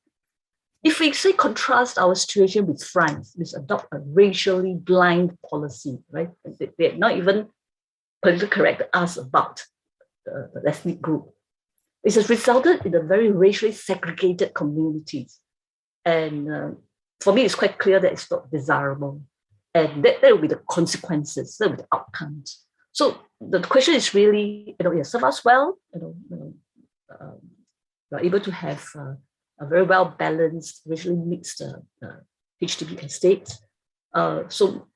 If we say contrast our situation with France, which adopt a racially blind policy, right? They're not even politically correct to ask about the ethnic group. It has resulted in a very racially segregated communities. And for me, it's quite clear that it's not desirable. And that will be the consequences, that will be the outcomes. So the question is really, it serves us well, we're able to have a very well-balanced, racially mixed HDB estate. So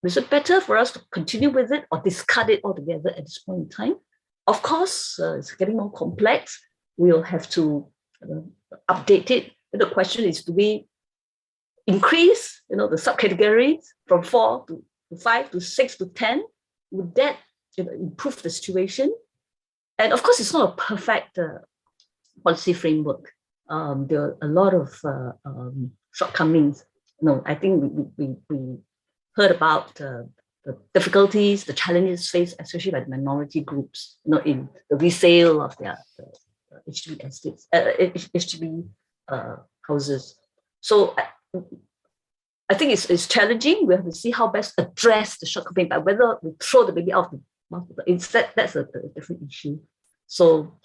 is it better for us to continue with it or discard it altogether at this point in time? Of course, it's getting more complex. We'll have to update it. The question is, do we increase, the subcategories from 4 to 5 to 6 to 10? Would that improve the situation? And of course, it's not a perfect policy framework. There are a lot of shortcomings. I think we heard about the difficulties, the challenges faced, especially by the minority groups, in the resale of their HDB estates, HDB houses. So I think it's challenging. We have to see how best address the shortcoming, but whether we throw the baby out of the bathwater, that's a different issue. So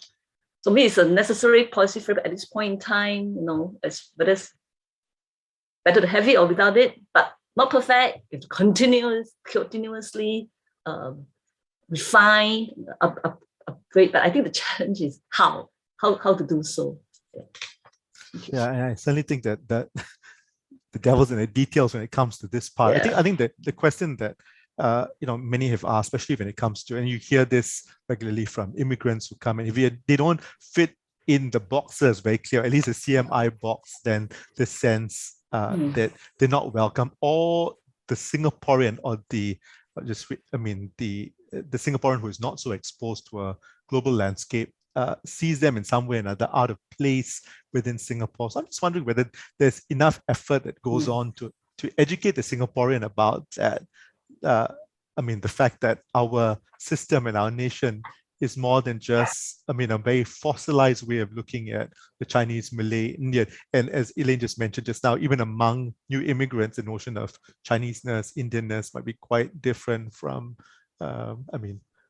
for me, it's a necessary policy framework at this point in time. It's better to have it or without it, but not perfect. You have to continuously refine, upgrade. But I think the challenge is how to do so. Yeah, and I certainly think that the devil's in the details when it comes to this part. Yeah. I think that the question that many have asked, especially when it comes to, and you hear this regularly from immigrants who come in, if they don't fit in the boxes very clear, at least the CMI box, then the sense that they're not welcome, or the Singaporean or the Singaporean who is not so exposed to a global landscape sees them in some way or another out of place within Singapore. So I'm just wondering whether there's enough effort that goes on to educate the Singaporean about that. The fact that our system and our nation is more than just, a very fossilized way of looking at the Chinese, Malay, Indian. And as Elaine just mentioned just now, even among new immigrants, the notion of Chineseness, Indianness might be quite different from,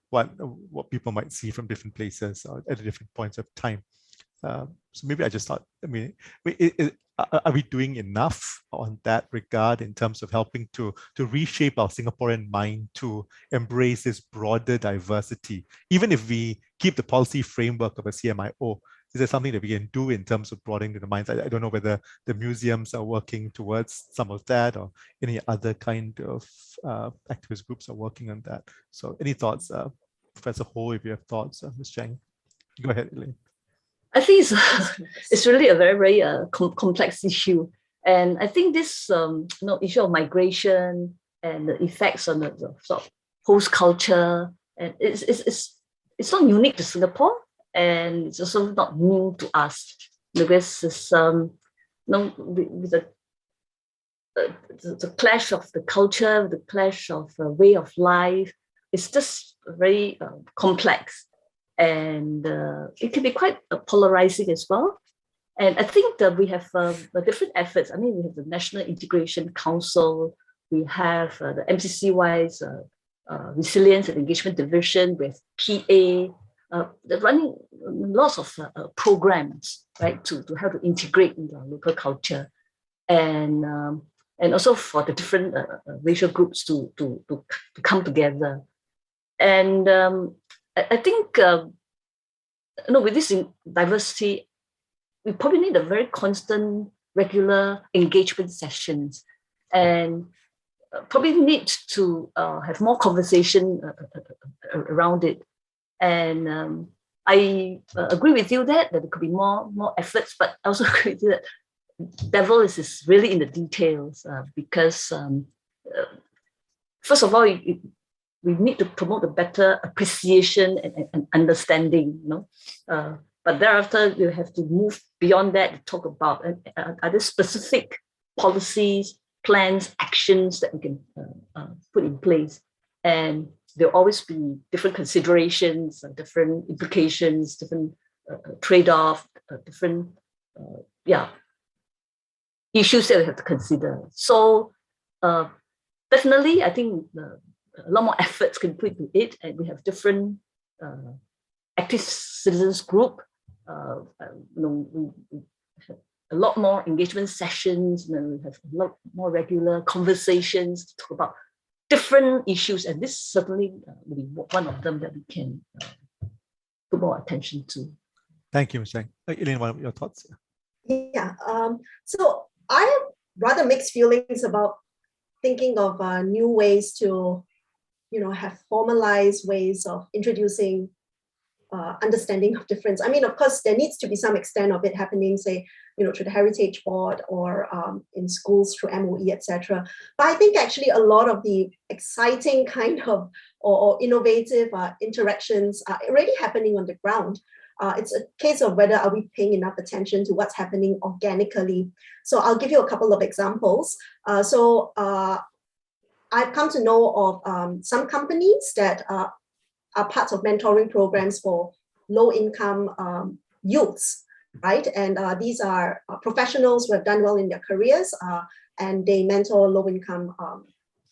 what people might see from different places or at different points of time. So maybe I just thought, are we doing enough on that regard in terms of helping to reshape our Singaporean mind to embrace this broader diversity? Even if we keep the policy framework of a CMIO, is there something that we can do in terms of broadening the minds? I don't know whether the museums are working towards some of that or any other kind of activist groups are working on that. So any thoughts, Professor Ho, if you have thoughts, Ms. Chang? Go ahead, Elaine. I think it's really a very, very complex issue. And I think this issue of migration and the effects on the sort of host culture, and it's not unique to Singapore, and it's also not new to us, because it's with the clash of the culture, the clash of way of life, it's just very complex. And it can be quite polarizing as well. And I think that we have different efforts. We have the National Integration Council, we have the MCCY's Resilience and Engagement Division with PA. They're running lots of programs, right, to help to integrate into our local culture, and also for the different racial groups to come together. And I think with this diversity, we probably need a very constant, regular engagement sessions, and probably need to have more conversation around it. And I agree with you that there could be more efforts, but I also agree with you that devil is really in the details, because first of all, we need to promote a better appreciation and understanding, but thereafter you have to move beyond that to talk about are there specific policies, plans, actions that we can put in place. And there'll always be different considerations, different implications, different trade-off, different issues that we have to consider. So definitely, I think a lot more efforts can put into it, and we have different active citizens group. We have a lot more engagement sessions, and we have a lot more regular conversations to talk about different issues, and this certainly will be one of them that we can put more attention to. Thank you, Ms. Chang. Elaine, what are your thoughts? Yeah, so I have rather mixed feelings about thinking of new ways to, have formalized ways of introducing understanding of difference. I mean, of course, there needs to be some extent of it happening, say, through the Heritage Board or in schools through MOE, etc. But I think actually a lot of the exciting kind of or innovative interactions are already happening on the ground. It's a case of whether are we paying enough attention to what's happening organically. So I'll give you a couple of examples. I've come to know of some companies that are parts of mentoring programs for low-income youths, right? And these are professionals who have done well in their careers, and they mentor low-income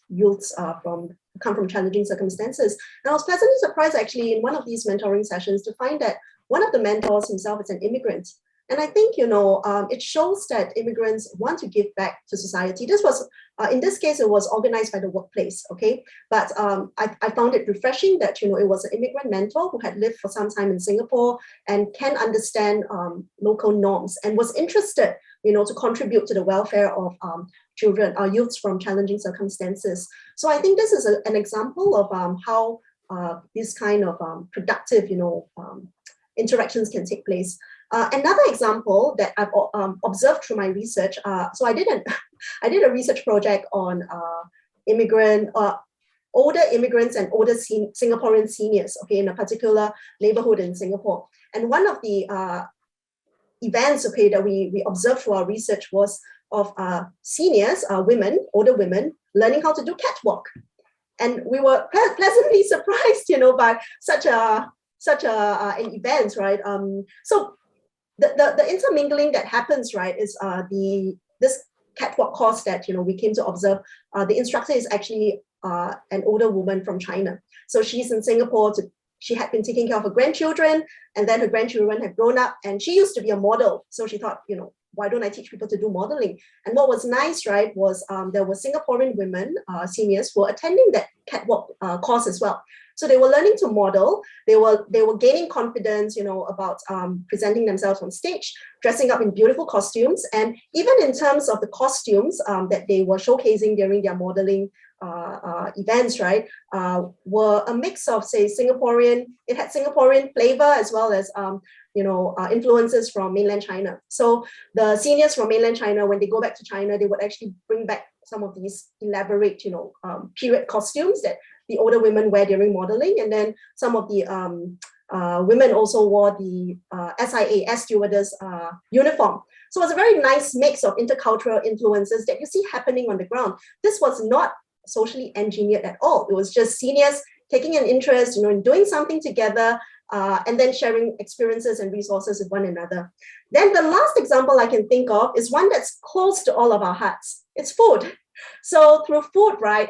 youths come from challenging circumstances. And I was pleasantly surprised actually in one of these mentoring sessions to find that one of the mentors himself is an immigrant. And I think, it shows that immigrants want to give back to society. This was, in this case, it was organized by the workplace, okay? But I found it refreshing that, it was an immigrant mentor who had lived for some time in Singapore and can understand local norms and was interested, to contribute to the welfare of children, youths from challenging circumstances. So I think this is an example of how this kind of productive, interactions can take place. Another example that I've observed through my research, so I did a research project on older immigrants and older Singaporean seniors, okay, in a particular neighborhood in Singapore. And one of the events, okay, that we observed through our research was of seniors, older women, learning how to do catwalk. And we were pleasantly surprised, by such an event, right? So the intermingling that happens, right, is this catwalk course that we came to observe. The instructor is actually an older woman from China. So she's in Singapore. She had been taking care of her grandchildren, and then her grandchildren had grown up, and she used to be a model. So she thought, why don't I teach people to do modeling? And what was nice, right, was there were Singaporean women, seniors, who were attending that catwalk course as well. So they were learning to model. They were gaining confidence, about presenting themselves on stage, dressing up in beautiful costumes, and even in terms of the costumes that they were showcasing during their modeling events, right, were a mix of, say, Singaporean. It had Singaporean flavor as well as influences from mainland China. So the seniors from mainland China, when they go back to China, they would actually bring back some of these elaborate, period costumes that the older women wear during modeling. And then some of the women also wore the SIA, air stewardess uniform. So it was a very nice mix of intercultural influences that you see happening on the ground. This was not socially engineered at all. It was just seniors taking an interest, in doing something together, and then sharing experiences and resources with one another. Then the last example I can think of is one that's close to all of our hearts. It's food. So through food, right,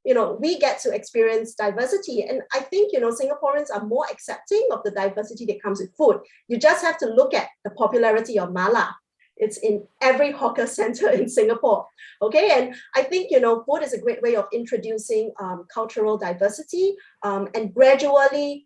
we get to experience diversity. And I think, Singaporeans are more accepting of the diversity that comes with food. You just have to look at the popularity of mala. It's in every hawker center in Singapore. Okay, and I think, food is a great way of introducing cultural diversity and gradually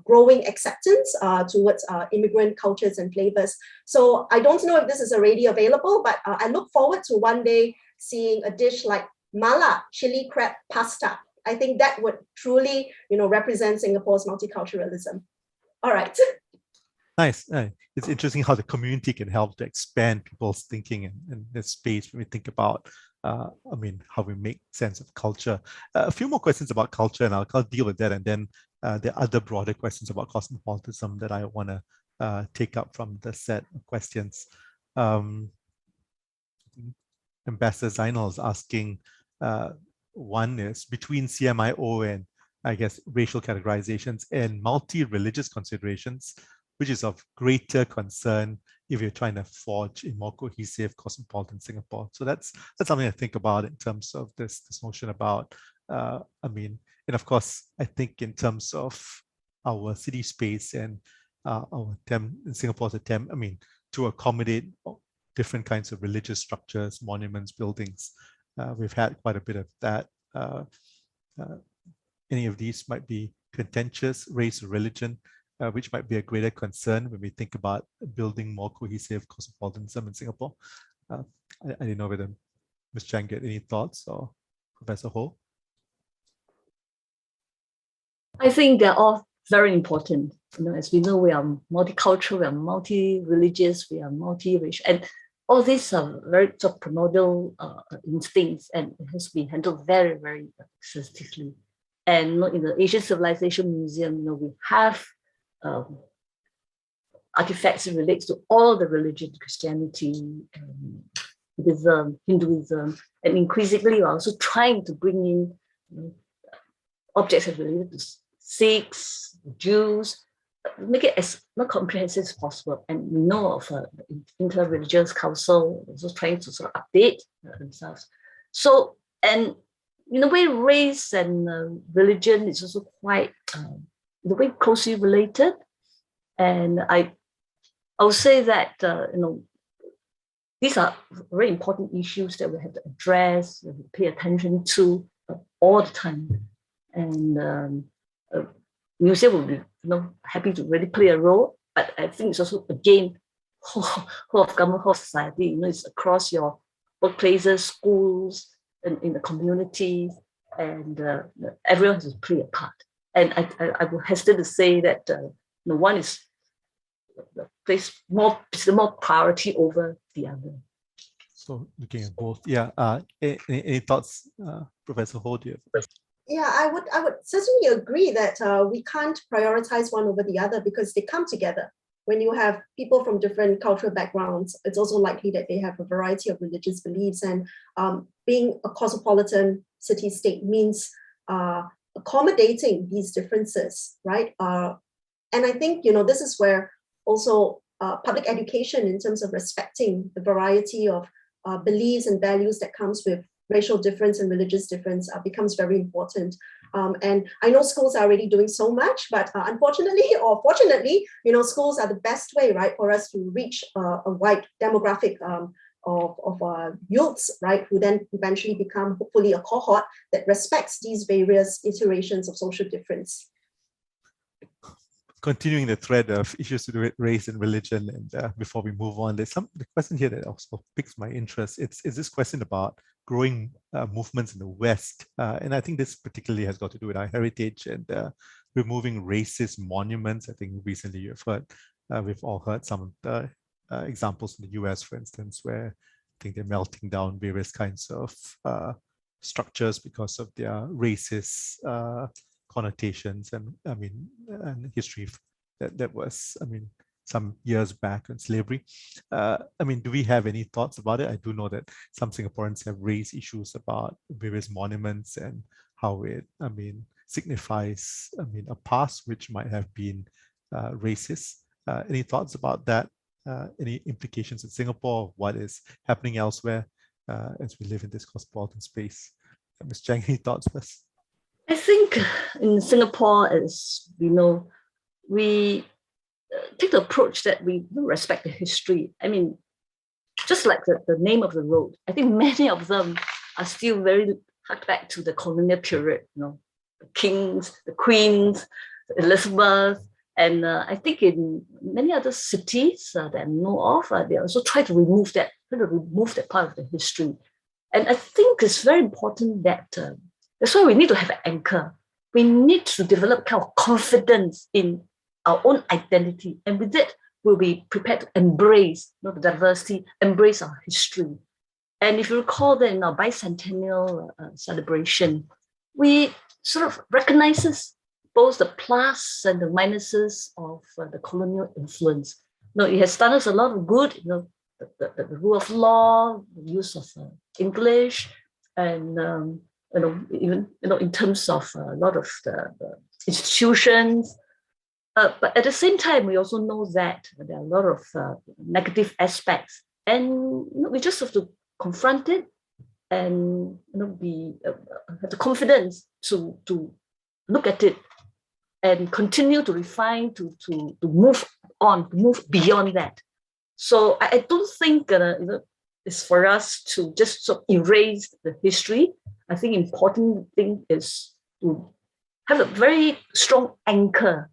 growing acceptance towards immigrant cultures and flavors. So I don't know if this is already available, but I look forward to one day seeing a dish like mala chili crab pasta. I think that would truly, represent Singapore's multiculturalism. All right. Nice. It's interesting how the community can help to expand people's thinking and the space when we think about, how we make sense of culture. A few more questions about culture, and I'll deal with that. And then there are other broader questions about cosmopolitanism that I want to take up from the set of questions. Ambassador Zainal is asking, one is between CMIO and, I guess, racial categorizations and multi-religious considerations, which is of greater concern if you're trying to forge a more cohesive cosmopolitan Singapore. So that's something I think about in terms of this notion about, and of course, I think in terms of our city space and our Singapore's attempt, to accommodate different kinds of religious structures, monuments, buildings. We've had quite a bit of that. Any of these might be contentious, race or religion, which might be a greater concern when we think about building more cohesive cosmopolitanism in Singapore. I didn't know whether Ms. Chang get any thoughts, or Professor Ho. I think they're all very important. As we know, we are multicultural, we are multi-religious, we are multi-racial, and all these are very primordial instincts, and it has been handled very, very sensitively. And in the Asian Civilization Museum, we have artifacts that relates to all the religions, Christianity, Buddhism, Hinduism, and increasingly we're also trying to bring in objects that related to Sikhs, Jews, make it as not comprehensive as possible. And we know of the Inter-Religious Council also trying to sort of update themselves. So, and in a way, race and religion is also quite, in a way, closely related. And I would say that, these are very important issues that we have to address, we have to pay attention to all the time. And museum will be happy to really play a role, but I think it's also, again, whole of government, whole of society, it's across your workplaces, schools, and in the community, and everyone has to play a part. And I would hesitate to say that one is place more priority over the other. So looking at both, yeah. Any thoughts, Professor Ho? Yeah, I would certainly agree that we can't prioritize one over the other because they come together. When you have people from different cultural backgrounds, it's also likely that they have a variety of religious beliefs. And being a cosmopolitan city-state means accommodating these differences, right? And I think, this is where also public education in terms of respecting the variety of beliefs and values that comes with racial difference and religious difference becomes very important. And I know schools are already doing so much, but unfortunately or fortunately, schools are the best way, right, for us to reach a wide demographic of youths, right, who then eventually become hopefully a cohort that respects these various iterations of social difference. Continuing the thread of issues to do with race and religion, and before we move on, there's the question here that also piques my interest. It's this question about growing movements in the West, and I think this particularly has got to do with our heritage and removing racist monuments. I think recently we've all heard some of the examples in the US, for instance, where I think they're melting down various kinds of structures because of their racist connotations and history that was, some years back on slavery. Do we have any thoughts about it? I do know that some Singaporeans have raised issues about various monuments and how it, signifies, a past which might have been racist. Any thoughts about that? Any implications in Singapore? What is happening elsewhere? as we live in this cosmopolitan space. Ms. Chang, any thoughts first? I think in Singapore, as we know, we take the approach that we respect the history. I mean, just like the name of the road, I think many of them are still very harked back to the colonial period, the kings, the queens, Elizabeth. And I think in many other cities that I know of, they also try to remove that part of the history. And I think it's very important that that's why we need to have an anchor. We need to develop kind of confidence in our own identity. And with that, we'll be prepared to embrace the diversity, embrace our history. And if you recall that in our bicentennial celebration, we sort of recognizes both the plus and the minuses of the colonial influence. It has done us a lot of good, the rule of law, the use of English, and even in terms of a lot of the institutions. But at the same time, we also know that there are a lot of negative aspects, and we just have to confront it and have the confidence to look at it and continue to refine, to move on, to move beyond that. So I don't think it's for us to just sort of erase the history. I think important thing is to have a very strong anchor,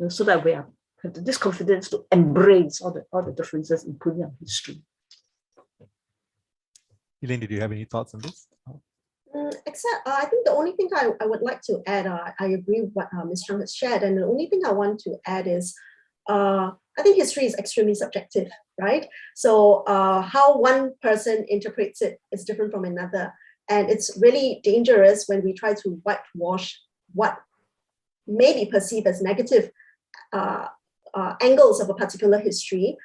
so that we have this confidence to embrace all the differences, including our history. Elaine, did you have any thoughts on this? Except, I think the only thing I would like to add, I agree with what Ms. Chang has shared, and the only thing I want to add is, I think history is extremely subjective, right? So how one person interprets it is different from another. And it's really dangerous when we try to whitewash what may be perceived as negative angles of a particular history,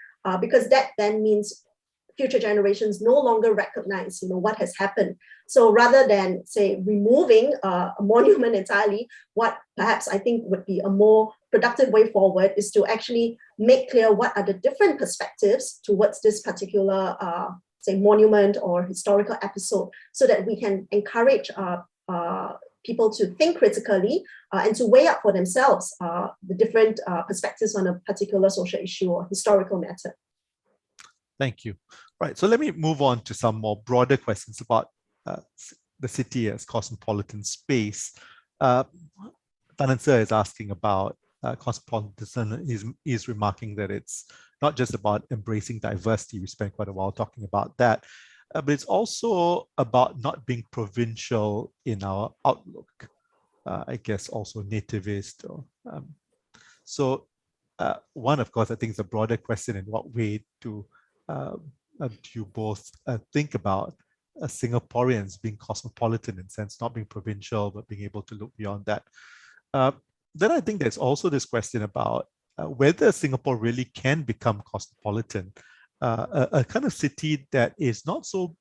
because that then means future generations no longer recognize what has happened. So rather than, say, removing a monument entirely, what perhaps I think would be a more productive way forward is to actually make clear what are the different perspectives towards this particular say monument or historical episode, so that we can encourage people to think critically and to weigh up for themselves the different perspectives on a particular social issue or historical matter. Thank you. Right, so let me move on to some more broader questions about the city as cosmopolitan space. Tanansa is asking about cosmopolitanism, is remarking that it's not just about embracing diversity. We spent quite a while talking about that, but it's also about not being provincial in our outlook. I guess also nativist. So one, of course, I think is a broader question: in what way do you both think about Singaporeans being cosmopolitan in sense, not being provincial, but being able to look beyond that? Then I think there's also this question about whether Singapore really can become cosmopolitan, a kind of city that is not so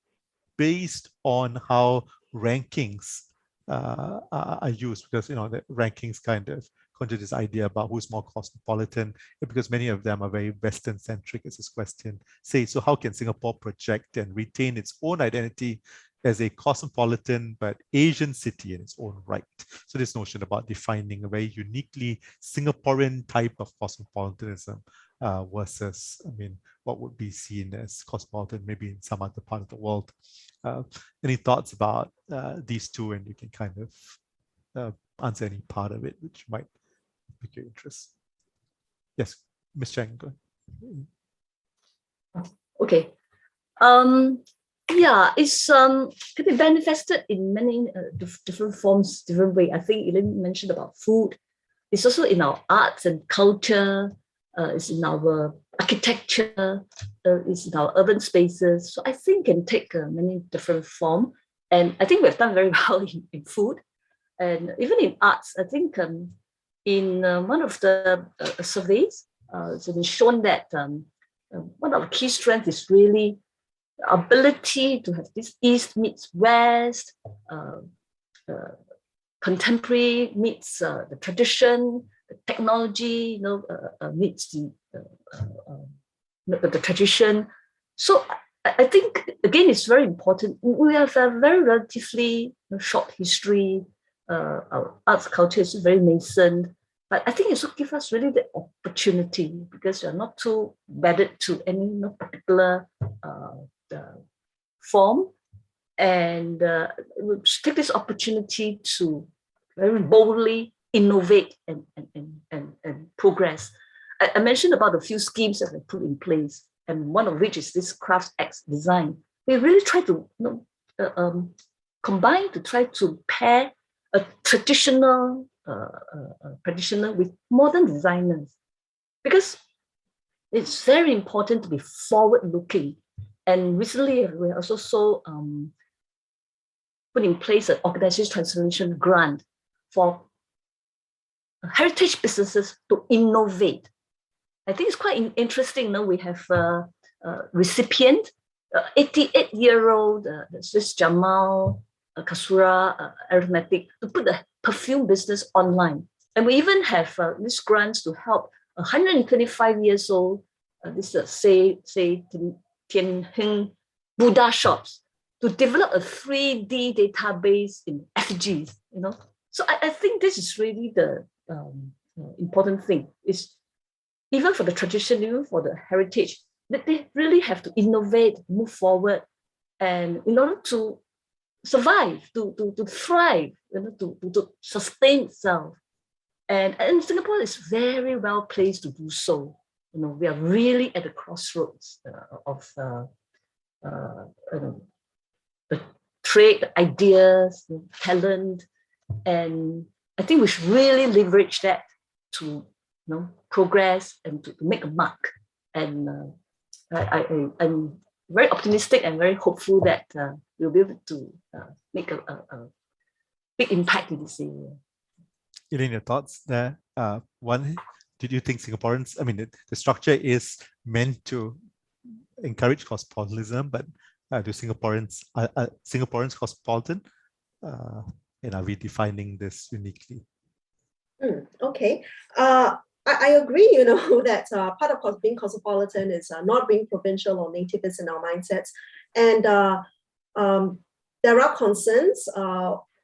based on how rankings are used, because the rankings kind of conjure this idea about who's more cosmopolitan, because many of them are very Western centric, as this question says. So how can Singapore project and retain its own identity as a cosmopolitan but Asian city in its own right? So this notion about defining a very uniquely Singaporean type of cosmopolitanism versus, what would be seen as cosmopolitan maybe in some other part of the world. Any thoughts about these two, and you can kind of answer any part of it which might pique your interest. Yes, Ms. Chang, go ahead. Okay. Yeah, it's can be manifested in many different forms, different ways. I think Elaine mentioned about food. It's also in our arts and culture. It's in our architecture. It's in our urban spaces. So I think it can take many different forms. And I think we've done very well in food. And even in arts, I think in one of the surveys, it's been shown that one of the key strengths is really the ability to have this East meets West, contemporary meets the tradition, the technology, meets the tradition. So I think, again, it's very important. We have a very relatively short history. Our arts culture is very nascent. But I think it should give us really the opportunity, because we're not too wedded to any particular form. And we'll take this opportunity to very boldly innovate and progress. I mentioned about a few schemes that we put in place, and one of which is this Crafts X design. We really try to combine to try to pair a traditional practitioner with modern designers, because it's very important to be forward-looking. And recently, we also put in place an organization transformation grant for heritage businesses to innovate. I think it's quite interesting. Now we have a recipient, 88-year-old Swiss Jamal Kasura Arithmetic, to put the perfume business online. And we even have these grants to help 125 years old, say Tian Heng Buddha shops, to develop a 3D database in effigies. So I think this is really the important thing. Is even for the tradition, even for the heritage, that they really have to innovate, move forward, and in order to survive, to thrive, to sustain itself. And Singapore is very well placed to do so. We are really at the crossroads of the trade, the ideas, the talent, and I think we should really leverage that to progress and to make a mark. And I'm very optimistic and very hopeful that we'll be able to make a big impact in this area. Elaine, your thoughts there? One, did you think Singaporeans, I mean, the structure is meant to encourage cosmopolitanism, but do Singaporeans cosmopolitan? And are we defining this uniquely? Okay. I agree, that part of being cosmopolitan is not being provincial or nativist in our mindsets. And there are concerns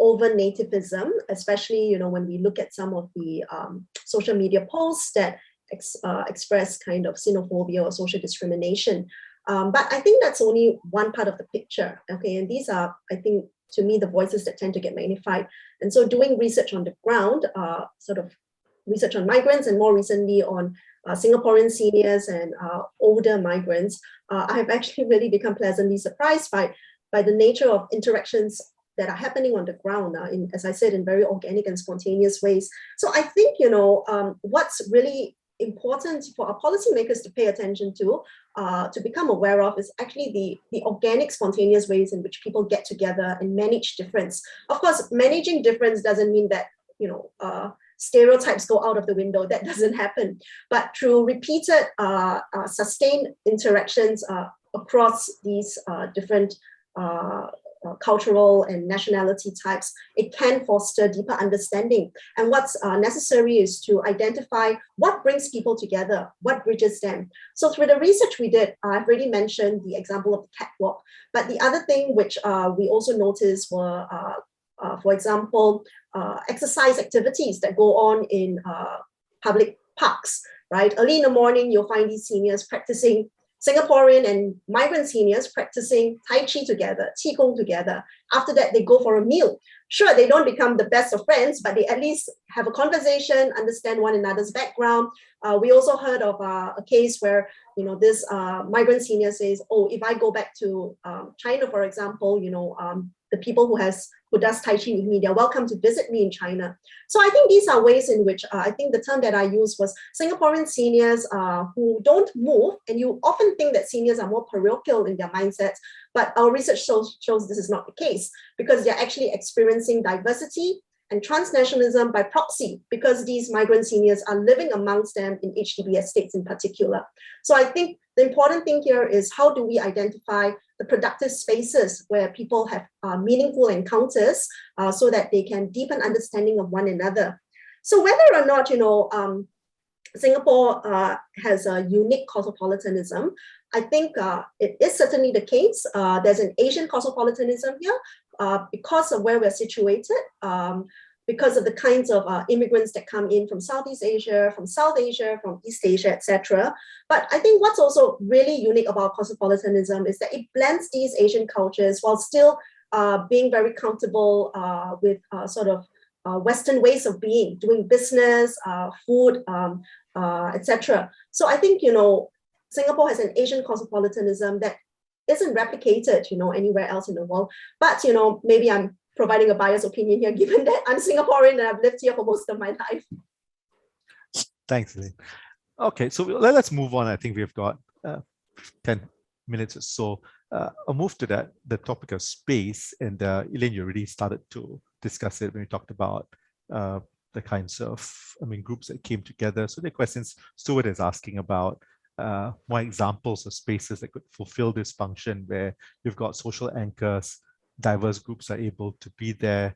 over nativism, especially, when we look at some of the social media posts that express kind of xenophobia or social discrimination. But I think that's only one part of the picture. Okay, and these are, I think, to me, the voices that tend to get magnified. And so doing research on the ground, sort of research on migrants, and more recently on Singaporean seniors and older migrants, I have actually really become pleasantly surprised by the nature of interactions that are happening on the ground, as I said, in very organic and spontaneous ways. So I think, what's really important for our policymakers to pay attention to become aware of, is actually the organic, spontaneous ways in which people get together and manage difference. Of course, managing difference doesn't mean that, stereotypes go out of the window. That doesn't happen. But through repeated, sustained interactions across these different cultural and nationality types, it can foster deeper understanding. And what's necessary is to identify what brings people together, what bridges them. So through the research we did, I've already mentioned the example of the catwalk, but the other thing which we also noticed were, for example, exercise activities that go on in public parks, right? Early in the morning, you'll find these seniors practicing, Singaporean and migrant seniors practicing Tai Chi together, Qigong together. After that, they go for a meal. Sure, they don't become the best of friends, but they at least have a conversation, understand one another's background. We also heard of a case where, this migrant senior says, oh, if I go back to China, for example, the people who does Tai Chi with me, they're welcome to visit me in China. So I think these are ways in which I think the term that I used was Singaporean seniors who don't move, and you often think that seniors are more parochial in their mindsets, but our research shows this is not the case, because they're actually experiencing diversity and transnationalism by proxy, because these migrant seniors are living amongst them in HDB estates in particular. So I think the important thing here is, how do we identify the productive spaces where people have meaningful encounters so that they can deepen understanding of one another. So whether or not, Singapore has a unique cosmopolitanism. I think it is certainly the case. There's an Asian cosmopolitanism here because of where we're situated, because of the kinds of immigrants that come in from Southeast Asia, from South Asia, from East Asia, etc. But I think what's also really unique about cosmopolitanism is that it blends these Asian cultures while still being very comfortable with sort of Western ways of being, doing business, food, etc. So I think, Singapore has an Asian cosmopolitanism that isn't replicated, anywhere else in the world. But, maybe I'm providing a biased opinion here, given that I'm Singaporean and I've lived here for most of my life. Thanks, Elaine. Okay, so let's move on. I think we've got 10 minutes or so. I'll move to the topic of space. And Elaine, you already started to discuss it when we talked about the kinds of, groups that came together. So the questions Stuart is asking about more examples of spaces that could fulfill this function, where you've got social anchors, diverse groups are able to be there.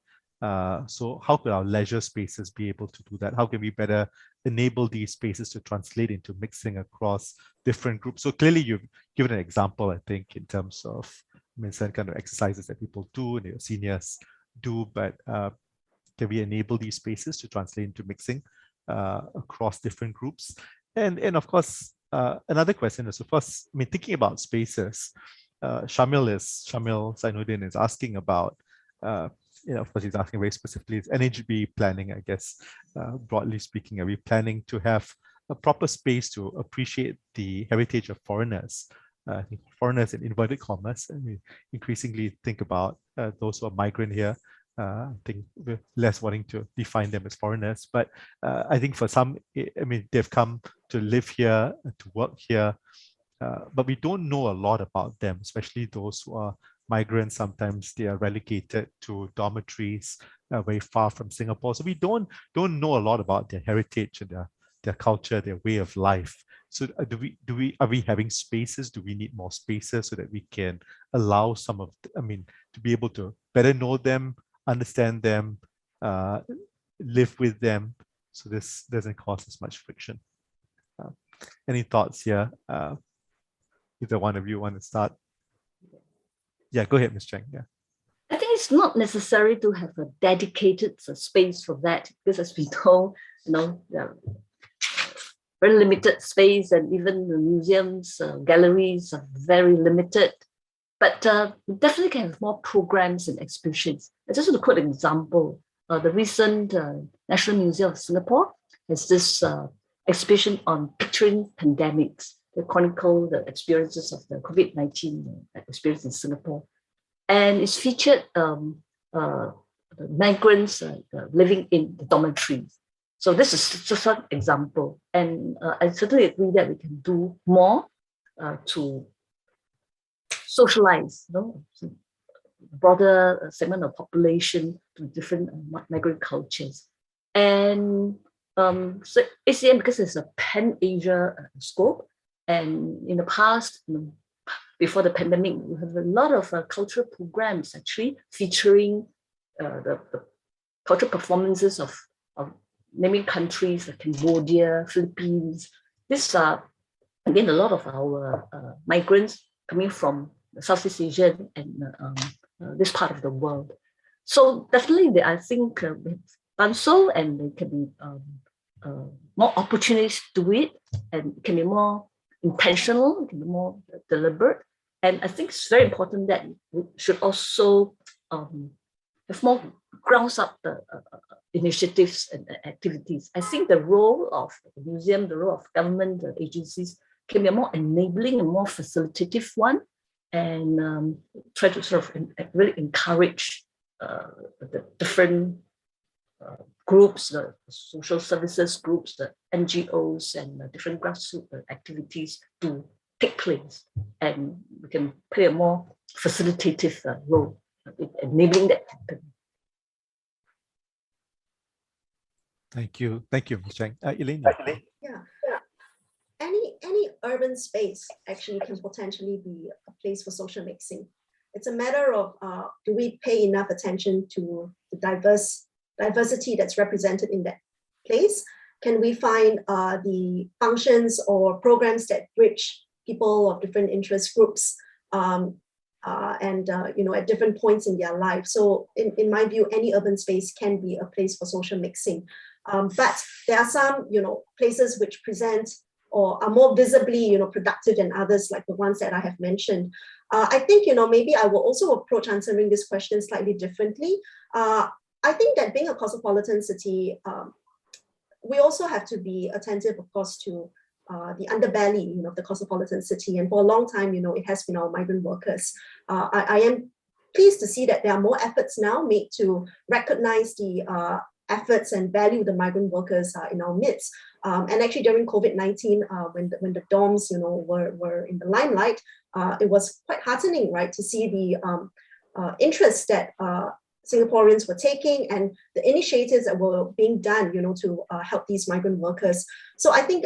So how could our leisure spaces be able to do that? How can we better enable these spaces to translate into mixing across different groups? So clearly you've given an example, I think, in terms of certain kind of exercises that people do and your seniors do, but can we enable these spaces to translate into mixing across different groups? And of course, another question is, of course, thinking about spaces, Shamil Zainuddin is asking about, of course, he's asking very specifically, is NHB planning, I guess, broadly speaking, are we planning to have a proper space to appreciate the heritage of foreigners? Foreigners in inverted commas, and we increasingly think about those who are migrant here. I think we're less wanting to define them as foreigners, but I think for some, they've come to live here, to work here, but we don't know a lot about them, especially those who are migrants. Sometimes they are relegated to dormitories very far from Singapore. So we don't know a lot about their heritage and their culture, their way of life. So are we having spaces? Do we need more spaces so that we can allow some of, to be able to better know them, understand them, live with them, so this doesn't cause as much friction? Any thoughts here? Either one of you want to start? Yeah, go ahead, Ms. Chang. Yeah. I think it's not necessary to have a dedicated space for that, because as we know, very limited space, and even the museums, galleries are very limited. But we definitely can have more programs and exhibitions. I just want to quote an example. The recent National Museum of Singapore has this exhibition on picturing pandemics. They chronicle the experiences of the COVID-19 experience in Singapore. And it's featured migrants living in the dormitories. So this is just an example. And I certainly agree that we can do more to socialize, broader segment of population to different migrant cultures. And so ACM, because it's a pan-Asia scope, and in the past, before the pandemic, we have a lot of cultural programs actually featuring the cultural performances of naming countries like Cambodia, Philippines. These are, again, a lot of our migrants coming from Southeast Asia and this part of the world. So definitely, I think we've done so, and there can be more opportunities to do it, and it can be more intentional, it can be more deliberate. And I think it's very important that we should also have more grounds up initiatives and activities. I think the role of the museum, the role of government agencies can be a more enabling and more facilitative one, and try to sort of really encourage the different groups, the social services groups, the NGOs, and the different grassroots activities to take place, and we can play a more facilitative role in enabling that to happen. Thank you, Ms. Chang. Elaine? Yeah. Any urban space actually can potentially be a place for social mixing. It's a matter of do we pay enough attention to the diversity that's represented in that place, Can we find the functions or programs that bridge people of different interest groups at different points in their life? So in my view, any urban space can be a place for social mixing. But there are some, places which present or are more visibly, productive than others, like the ones that I have mentioned. I think, maybe I will also approach answering this question slightly differently. I think that being a cosmopolitan city, we also have to be attentive, of course, to the underbelly, of the cosmopolitan city. And for a long time, it has been our migrant workers. I am pleased to see that there are more efforts now made to recognize the efforts and value the migrant workers in our midst. And actually during COVID-19, when the dorms, were in the limelight, it was quite heartening, right, to see the interest that Singaporeans were taking and the initiatives that were being done, to help these migrant workers. So I think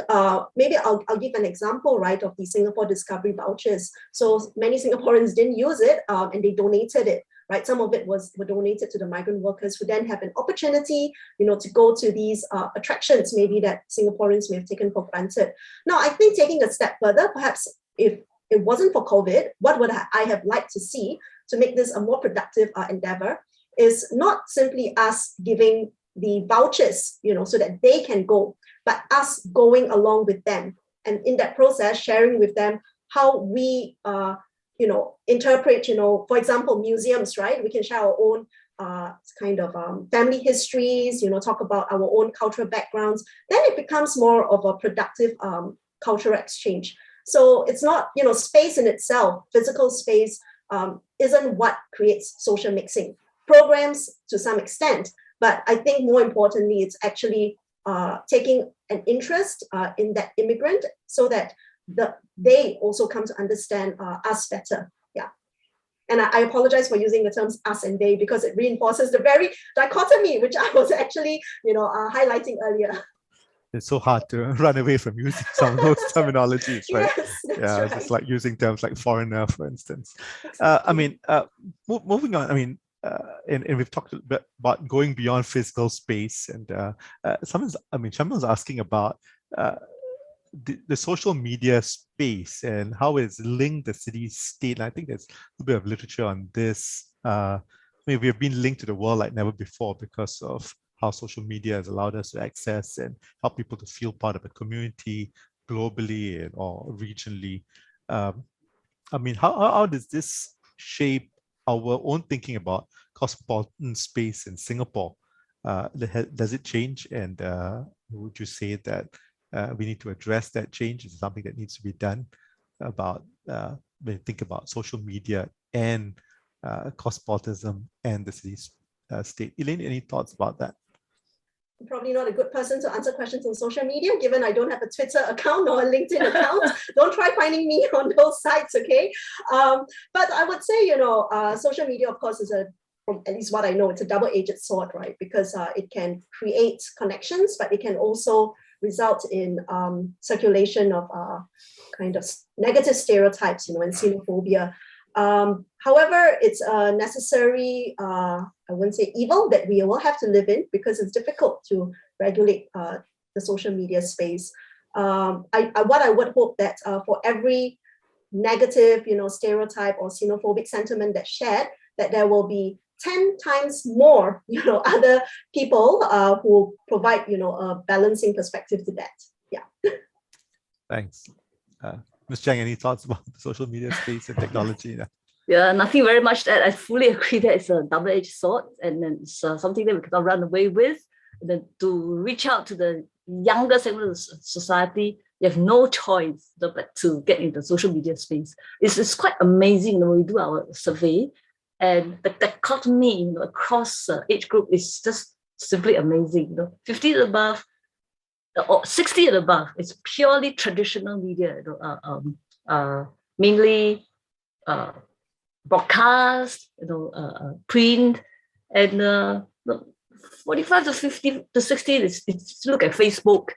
maybe I'll give an example, right, of the Singapore Discovery vouchers. So many Singaporeans didn't use it and they donated it, right? Some of it were donated to the migrant workers who then have an opportunity, to go to these attractions maybe that Singaporeans may have taken for granted. Now, I think taking a step further, perhaps if it wasn't for COVID, what would I have liked to see to make this a more productive endeavor is not simply us giving the vouchers, so that they can go, but us going along with them. And in that process, sharing with them how we, interpret, for example, museums, right? We can share our own family histories, talk about our own cultural backgrounds. Then it becomes more of a productive cultural exchange. So it's not, space in itself, physical space isn't what creates social mixing. Programs to some extent, but I think more importantly, it's actually taking an interest in that immigrant so that they also come to understand us better. Yeah. And I apologize for using the terms us and they because it reinforces the very dichotomy which I was actually, highlighting earlier. It's so hard to run away from using some of those terminologies, right? Yes, yeah, right. just like using terms like foreigner, for instance. Exactly. Moving on, and we've talked a bit about going beyond physical space, and someone's asking about the social media space and how it's linked the city's state. And I think there's a bit of literature on this. We have been linked to the world like never before because of how social media has allowed us to access and help people to feel part of a community globally or regionally. How does this shape our own thinking about cosmopolitan space in Singapore? Does it change? And would you say that we need to address that change? Is it something that needs to be done about when you think about social media and cosmopolitanism and the city's state? Elaine, any thoughts about that? I'm probably not a good person to answer questions on social media, given I don't have a Twitter account or a LinkedIn account. Don't try finding me on those sites, okay? But I would say, social media, of course, is from at least what I know, it's a double-edged sword, right? Because it can create connections, but it can also result in circulation of kind of negative stereotypes, and xenophobia. However, it's a necessary, I wouldn't say evil, that we will have to live in because it's difficult to regulate the social media space. What I would hope that for every negative, stereotype or xenophobic sentiment that's shared, that there will be 10 times more, other people who provide, a balancing perspective to that. Yeah. Thanks. Ms. Chang, any thoughts about the social media space and technology? Yeah, nothing very much. That I fully agree that it's a double-edged sword, and then it's something that we cannot run away with. And then to reach out to the younger segment of society, you have no choice but to get into social media space. It's quite amazing when we do our survey, and the dichotomy across age group is just simply amazing. 50 and above, or 60 and above, it's purely traditional media. Mainly broadcast, print, and 45 to 50 to 60, it's look at Facebook.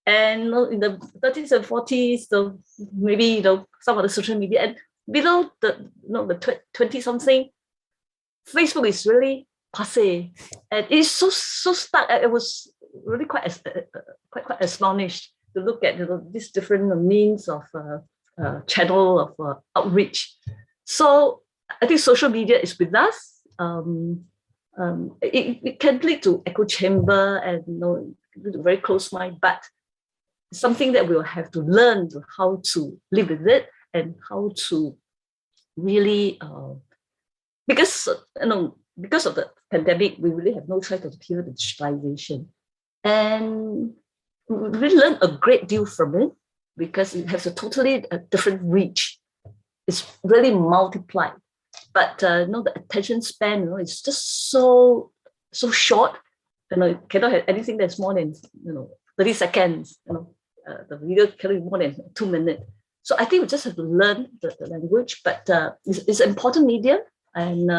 And in the 30s and 40s, maybe some of the social media, and below the 20-something, Facebook is really passé, and it's so stuck. It was really quite astonished to look at these different means of channel of outreach. So I think social media is with us. It can lead to echo chamber and very close mind, but something that we'll have to learn how to live with it and how to really because of the pandemic, we really have no choice but to pivot to digitalization, and we really learned a great deal from it because it has a totally different reach. It's really multiplied, but the attention span, it's just so short. You cannot have anything that's more than 30 seconds. The video cannot be more than 2 minutes. So I think we just have to learn the language, but it's an important medium, and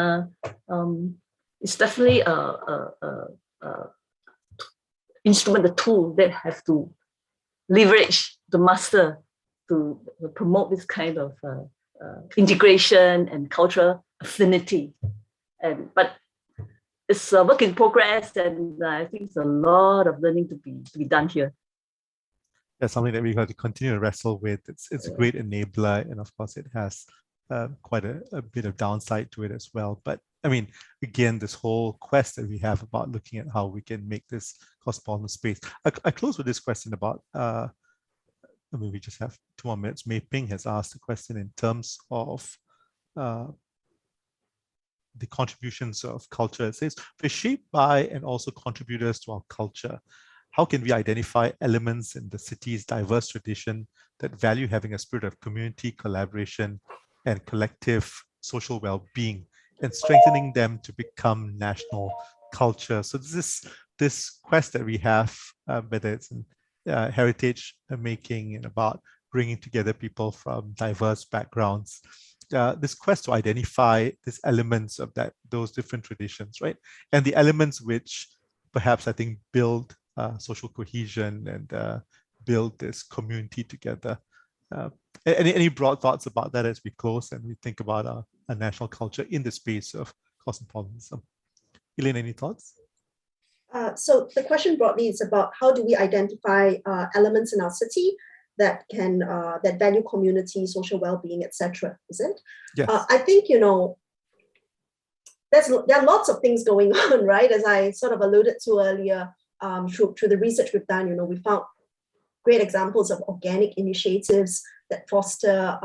it's definitely a instrument, a tool that have to leverage the master to promote this kind of integration and cultural affinity. But it's a work in progress, and I think it's a lot of learning to be done here. That's something that we got to continue to wrestle with. It's a great enabler, and of course it has quite a bit of downside to it as well. But I mean, again, this whole quest that we have about looking at how we can make this cosmopolitan space. I close with this question about, we just have 2 more minutes. Mei Ping has asked a question in terms of the contributions of culture. It says, we're shaped by and also contributors to our culture. How can we identify elements in the city's diverse tradition that value having a spirit of community, collaboration, and collective social well-being, and strengthening them to become national culture? So this quest that we have, whether it's in heritage making and about bringing together people from diverse backgrounds, this quest to identify these elements of those different traditions, right? And the elements which perhaps I think build social cohesion and build this community together. Any broad thoughts about that as we close and we think about a national culture in the space of cosmopolitanism? Elaine, any thoughts? So the question broadly is about how do we identify elements in our city that can that value community, social well-being, etc. Is it? Yes. I think there are lots of things going on, right? As I sort of alluded to earlier, through the research we've done, we found great examples of organic initiatives that foster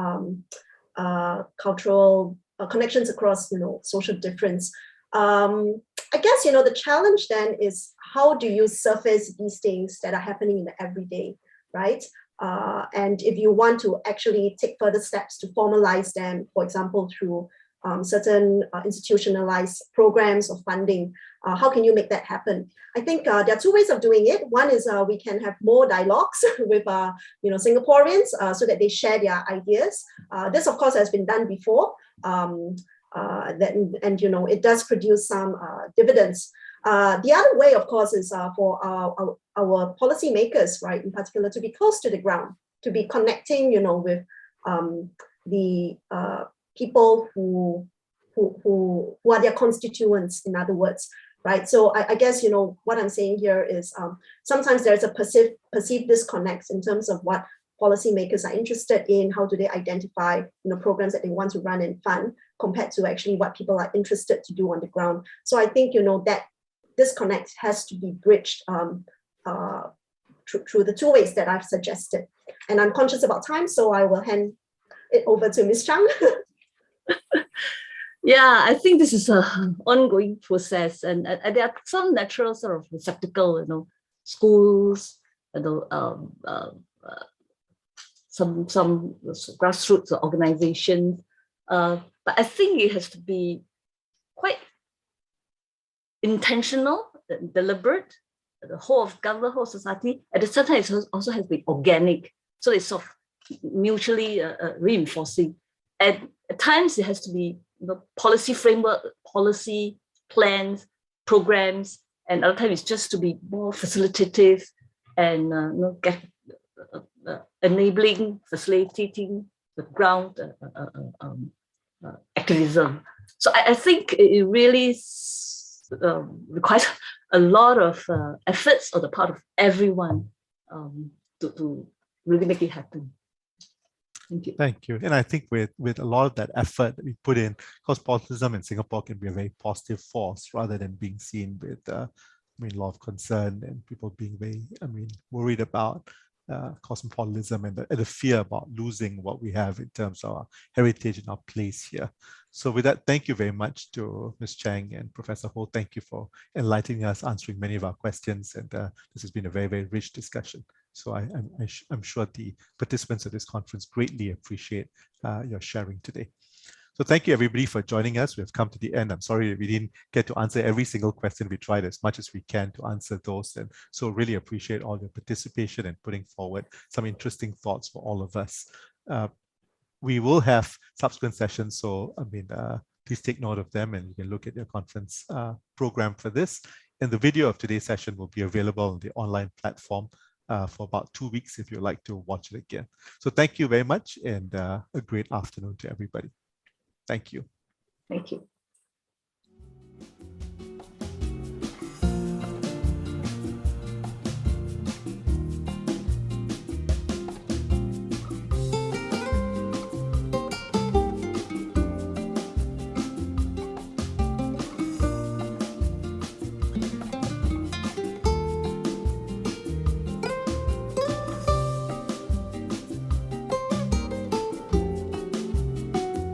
cultural connections across social difference. I guess the challenge then is how do you surface these things that are happening in the everyday, right? And if you want to actually take further steps to formalize them, for example, through certain institutionalized programs or funding, how can you make that happen? I think there are 2 ways of doing it. One is we can have more dialogues with Singaporeans so that they share their ideas. This, of course, has been done before, and it does produce some dividends. The other way, of course, is for our policymakers, right, in particular, to be close to the ground, to be connecting, with the people who are their constituents, in other words, right? So I guess, what I'm saying here is sometimes there's a perceived disconnect in terms of what policymakers are interested in, how do they identify, programs that they want to run and fund compared to actually what people are interested to do on the ground. So I think, that disconnect has to be bridged through the 2 ways that I've suggested. And I'm conscious about time, so I will hand it over to Ms. Chang. Yeah, I think this is an ongoing process, and there are some natural sort of receptacle, schools, some grassroots organizations, but I think it has to be quite intentional, deliberate. The whole of government, whole society, at the same time, it also has to be organic, so it's sort of mutually reinforcing. And at times, it has to be policy framework, policy plans, programs, and other times it's just to be more facilitative and enabling, facilitating the ground activism. So I think it really requires a lot of efforts on the part of everyone to really make it happen. Thank you. Thank you. And I think with a lot of that effort that we put in, cosmopolitanism in Singapore can be a very positive force rather than being seen with a lot of concern and people being very, worried about cosmopolitanism and the fear about losing what we have in terms of our heritage and our place here. So with that, thank you very much to Ms. Chang and Professor Ho. Thank you for enlightening us, answering many of our questions. And this has been a very, very rich discussion. So I'm sure the participants of this conference greatly appreciate your sharing today. So thank you everybody for joining us. We've come to the end. I'm sorry that we didn't get to answer every single question. We tried as much as we can to answer those. And so really appreciate all your participation and putting forward some interesting thoughts for all of us. We will have subsequent sessions. So, please take note of them and you can look at your conference program for this. And the video of today's session will be available on the online platform for about 2 weeks if you'd like to watch it again. So thank you very much and a great afternoon to everybody. Thank you. Thank you.